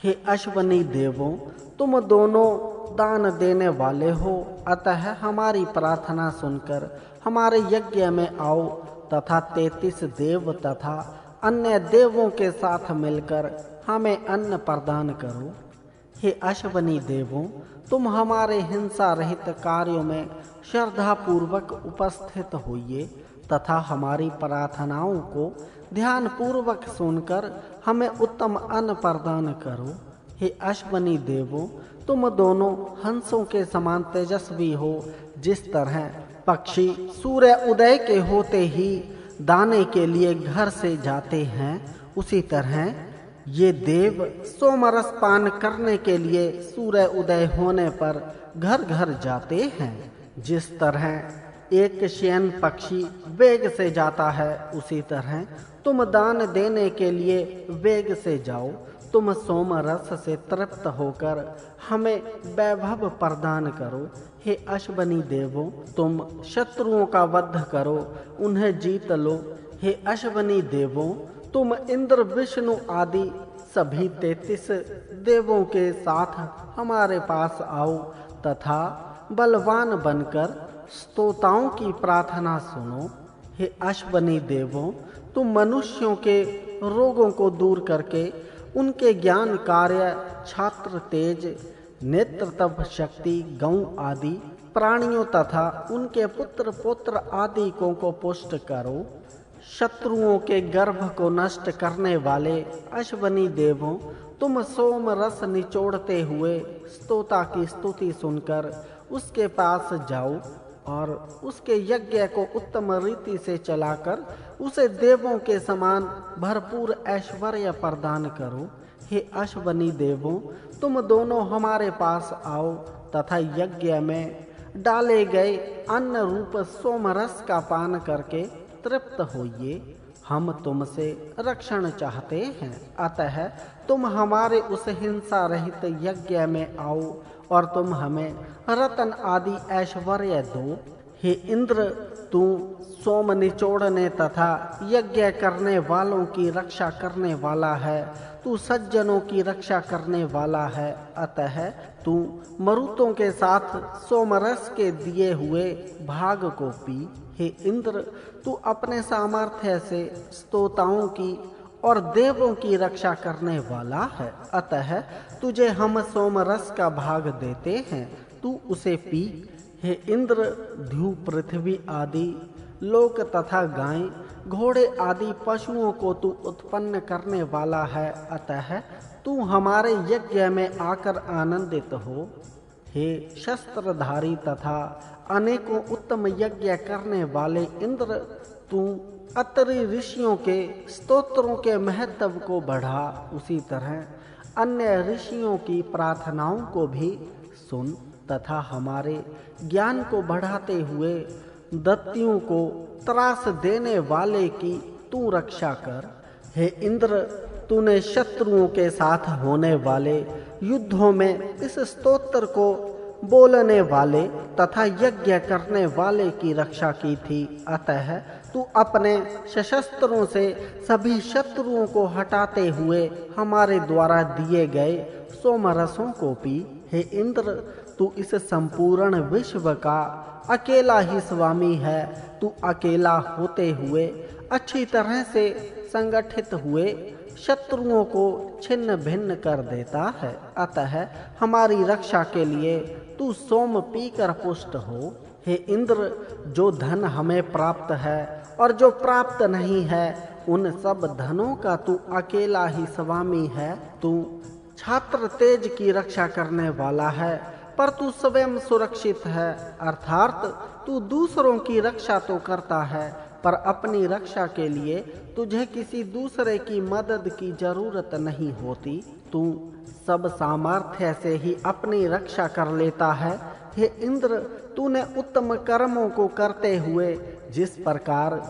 हे अश्वनी देवों, तुम दोनों दान देने वाले हो, अतः हमारी प्रार्थना सुनकर हमारे यज्ञ में आओ तथा 33 देव तथा अन्य देवों के साथ मिलकर हमें अन्न प्रदान करो। हे अश्वनी देवों, तुम हमारे हिंसा रहित कार्यों में श्रद्धा पूर्वक उपस्थित होइए तथा हमारी प्रार्थनाओं को ध्यान पूर्वक सुनकर हमें उत्तम अन्न प्रदान करो। हे अश्वनी देवों, तुम दोनों हंसों के समान तेजस्वी हो। जिस तरह पक्षी सूर्य उदय के होते ही दाने के लिए घर से जाते हैं, उसी तरह ये देव सोमरस पान करने के लिए सूर्य उदय होने पर घर घर जाते हैं। जिस तरह एक शयन पक्षी वेग से जाता है, उसी तरह तुम दान देने के लिए वेग से जाओ। तुम सोमरस से तृप्त होकर हमें वैभव प्रदान करो। हे अश्वनी देवों, तुम शत्रुओं का वध करो, उन्हें जीत लो। हे अश्वनी देवों, तुम इंद्र, विष्णु आदि सभी 33 देवों के साथ हमारे पास आओ तथा बलवान बनकर स्तोताओं की प्रार्थना सुनो। हे अश्वनी देवों, तुम मनुष्यों के रोगों को दूर करके उनके ज्ञान, कार्य, छात्र, तेज, नेतृत्व शक्ति, गौ आदि प्राणियों तथा उनके पुत्र पौत्र आदि को पुष्ट करो। शत्रुओं के गर्भ को नष्ट करने वाले अश्वनी देवों, तुम सोम रस निचोड़ते हुए स्तोता की स्तुति सुनकर उसके पास जाओ और उसके यज्ञ को उत्तम रीति से चलाकर उसे देवों के समान भरपूर ऐश्वर्य प्रदान करो। हे अश्वनी देवों, तुम दोनों हमारे पास आओ तथा यज्ञ में डाले गए अन्न रूप सोमरस का पान करके तृप्त होइए। हम तुमसे रक्षण चाहते हैं, अतः तुम हमारे उस हिंसा रहित यज्ञ में आओ और तुम हमें रतन आदि ऐश्वर्य दो। हे इंद्र, तू सोम निचोड़ने तथा यज्ञ करने वालों की रक्षा करने वाला है। तू सज्जनों की रक्षा करने वाला है, अतः तू मरुतों के साथ सोमरस के दिए हुए भाग को पी। हे इंद्र, तू अपने सामर्थ्य से स्तोताओं की और देवों की रक्षा करने वाला है, अतः तुझे हम सोमरस का भाग देते हैं, तू उसे पी। हे इंद्र, ध्रुव, पृथ्वी आदि लोक तथा गाय, घोड़े आदि पशुओं को तू उत्पन्न करने वाला है, अतः तू हमारे यज्ञ में आकर आनंदित हो। हे शस्त्रधारी तथा अनेकों उत्तम यज्ञ करने वाले इंद्र, तू अत्रि ऋषियों के स्तोत्रों के महत्व को बढ़ा, उसी तरह अन्य ऋषियों की प्रार्थनाओं को भी सुन तथा हमारे ज्ञान को बढ़ाते हुए दत्तियों को त्रास देने वाले की तू रक्षा कर। हे इंद्र, तूने शत्रुओं के साथ होने वाले युद्धों में इस स्तोत्र को बोलने वाले तथा यज्ञ करने वाले की रक्षा की थी, अतः तू अपने सशस्त्रों से सभी शत्रुओं को हटाते हुए हमारे द्वारा दिए गए सोमरसों को पी। हे इंद्र, तू इस संपूर्ण विश्व का अकेला ही स्वामी है। तू अकेला होते हुए अच्छी तरह से संगठित हुए शत्रुओं को छिन्न भिन्न कर देता है, अतः हमारी रक्षा के लिए तू सोम पीकर पुष्ट हो। हे इंद्र, जो धन हमें प्राप्त है और जो प्राप्त नहीं है, उन सब धनों का तू अकेला ही स्वामी है। तू छात्र तेज की रक्षा करने वाला है, पर तू स्वयं सुरक्षित है। अर्थात तू दूसरों की रक्षा तो करता है, पर अपनी रक्षा के लिए तुझे किसी दूसरे की मदद की जरूरत नहीं होती। तू सब सामर्थ्य से ही अपनी रक्षा कर लेता है। हे इंद्र, तूने उत्तम कर्मों को करते हुए जिस प्रकार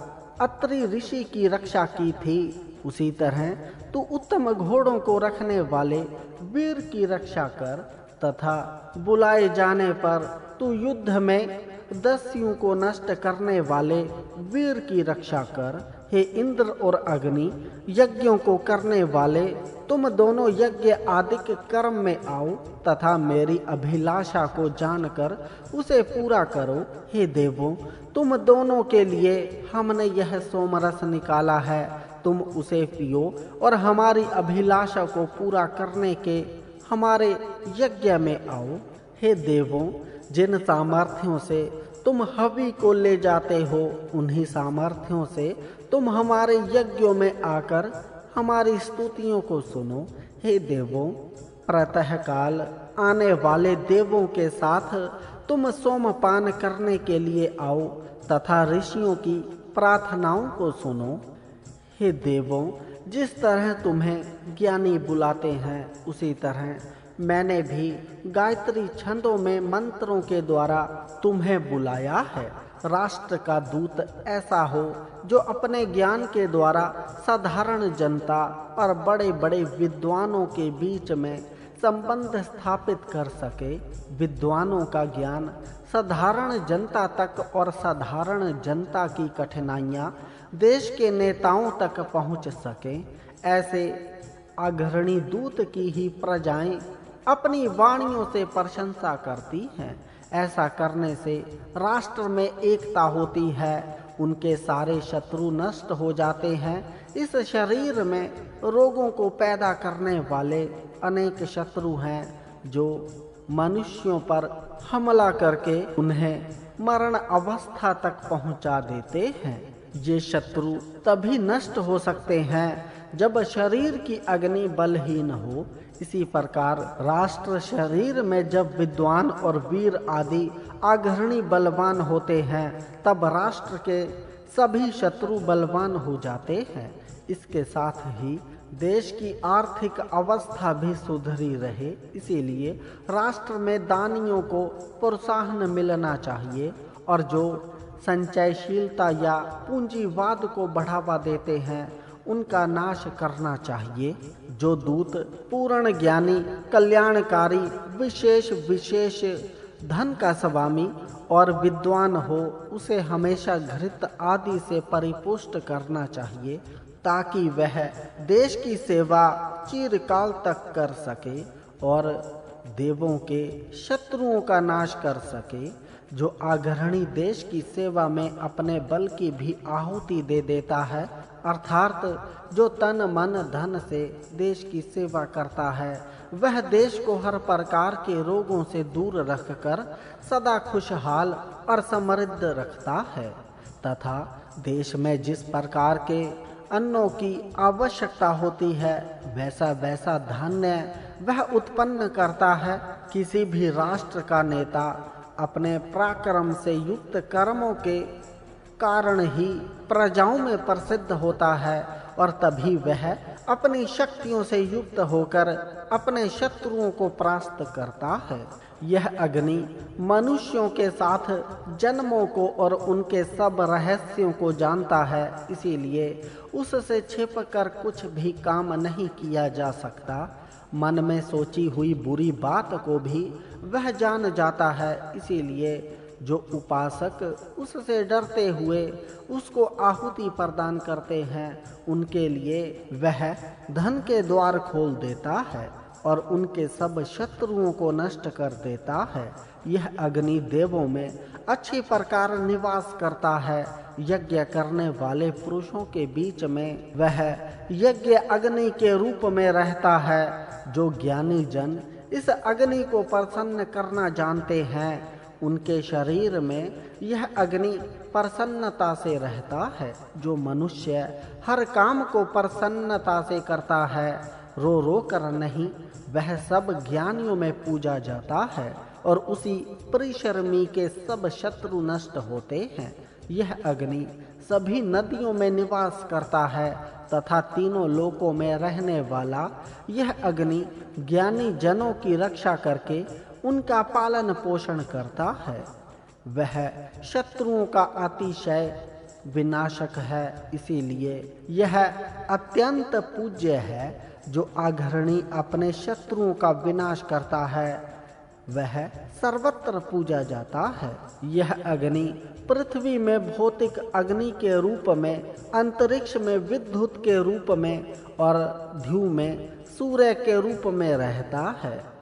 अत्रि ऋषि की रक्षा की थी, उसी तरह तू उत्तम घोड़ों को रखने वाले वीर की रक्षा कर, तथा बुलाए जाने पर तू युद्ध में दस्युओं को नष्ट करने वाले वीर की रक्षा कर। हे इंद्र और अग्नि, यज्ञों को करने वाले, तुम दोनों यज्ञ आदि के कर्म में आओ तथा मेरी अभिलाषा को जानकर उसे पूरा करो। हे देवों, तुम दोनों के लिए हमने यह सोमरस निकाला है, तुम उसे पियो और हमारी अभिलाषा को पूरा करने के हमारे यज्ञ में आओ। हे देवों, जिन सामर्थ्यों से तुम हवि को ले जाते हो, उन्हीं सामर्थ्यों से तुम हमारे यज्ञों में आकर हमारी स्तुतियों को सुनो। हे देवों, प्रातः काल आने वाले देवों के साथ तुम सोमपान करने के लिए आओ तथा ऋषियों की प्रार्थनाओं को सुनो। हे देवों, जिस तरह तुम्हें ज्ञानी बुलाते हैं, उसी तरह मैंने भी गायत्री छंदों में मंत्रों के द्वारा तुम्हें बुलाया है। राष्ट्र का दूत ऐसा हो जो अपने ज्ञान के द्वारा साधारण जनता और बड़े बड़े विद्वानों के बीच में संबंध स्थापित कर सके। विद्वानों का ज्ञान साधारण जनता तक और साधारण जनता की कठिनाइयाँ देश के नेताओं तक पहुँच सके। ऐसे अग्रणी दूत की ही प्रजाएं अपनी वाणियों से प्रशंसा करती हैं। ऐसा करने से राष्ट्र में एकता होती है, उनके सारे शत्रु नष्ट हो जाते हैं। इस शरीर में रोगों को पैदा करने वाले अनेक शत्रु हैं, जो मनुष्यों पर हमला करके उन्हें मरण अवस्था तक पहुंचा देते हैं। ये शत्रु तभी नष्ट हो सकते हैं जब शरीर की अग्नि बलहीन हो। इसी प्रकार राष्ट्र शरीर में जब विद्वान और वीर आदि अग्रणी बलवान होते हैं, तब राष्ट्र के सभी शत्रु बलवान हो जाते हैं। इसके साथ ही देश की आर्थिक अवस्था भी सुधरी रहे, इसीलिए राष्ट्र में दानियों को प्रोत्साहन मिलना चाहिए, और जो संचयशीलता या पूंजीवाद को बढ़ावा देते हैं उनका नाश करना चाहिए। जो दूत पूर्ण ज्ञानी, कल्याणकारी, विशेष धन का स्वामी और विद्वान हो, उसे हमेशा घृत आदि से परिपुष्ट करना चाहिए, ताकि वह देश की सेवा चिरकाल तक कर सके और देवों के शत्रुओं का नाश कर सके। जो अग्रणी देश की सेवा में अपने बल की भी आहुति दे देता है, अर्थात जो तन मन धन से देश की सेवा करता है, वह देश को हर प्रकार के रोगों से दूर रखकर सदा खुशहाल और समृद्ध रखता है, तथा देश में जिस प्रकार के अन्नों की आवश्यकता होती है, वैसा वैसा धान्य वह उत्पन्न करता है। किसी भी राष्ट्र का नेता अपने पराक्रम से युक्त कर्मों के कारण ही प्रजाओं में प्रसिद्ध होता है, और तभी वह अपनी शक्तियों से युक्त होकर अपने शत्रुओं को परास्त करता है। यह अग्नि मनुष्यों के साथ जन्मों को और उनके सब रहस्यों को जानता है, इसीलिए उससे छिपकर कुछ भी काम नहीं किया जा सकता। मन में सोची हुई बुरी बात को भी वह जान जाता है, इसीलिए जो उपासक उससे डरते हुए उसको आहुति प्रदान करते हैं, उनके लिए वह धन के द्वार खोल देता है और उनके सब शत्रुओं को नष्ट कर देता है। यह अग्नि देवों में अच्छी प्रकार निवास करता है। यज्ञ करने वाले पुरुषों के बीच में वह यज्ञ अग्नि के रूप में रहता है। जो ज्ञानी जन इस अग्नि को प्रसन्न करना जानते हैं, उनके शरीर में यह अग्नि प्रसन्नता से रहता है। जो मनुष्य हर काम को प्रसन्नता से करता है, रो रो कर नहीं, वह सब ज्ञानियों में पूजा जाता है और उसी परिश्रमी के सब शत्रु नष्ट होते हैं। यह अग्नि सभी नदियों में निवास करता है तथा तीनों लोकों में रहने वाला यह अग्नि ज्ञानी जनों की रक्षा करके उनका पालन पोषण करता है। वह शत्रुओं का अतिशय विनाशक है, इसीलिए यह अत्यंत पूज्य है। जो अग्रणी अपने शत्रुओं का विनाश करता है वह सर्वत्र पूजा जाता है। यह अग्नि पृथ्वी में भौतिक अग्नि के रूप में, अंतरिक्ष में विद्युत के रूप में और ध्रुव में सूर्य के रूप में रहता है।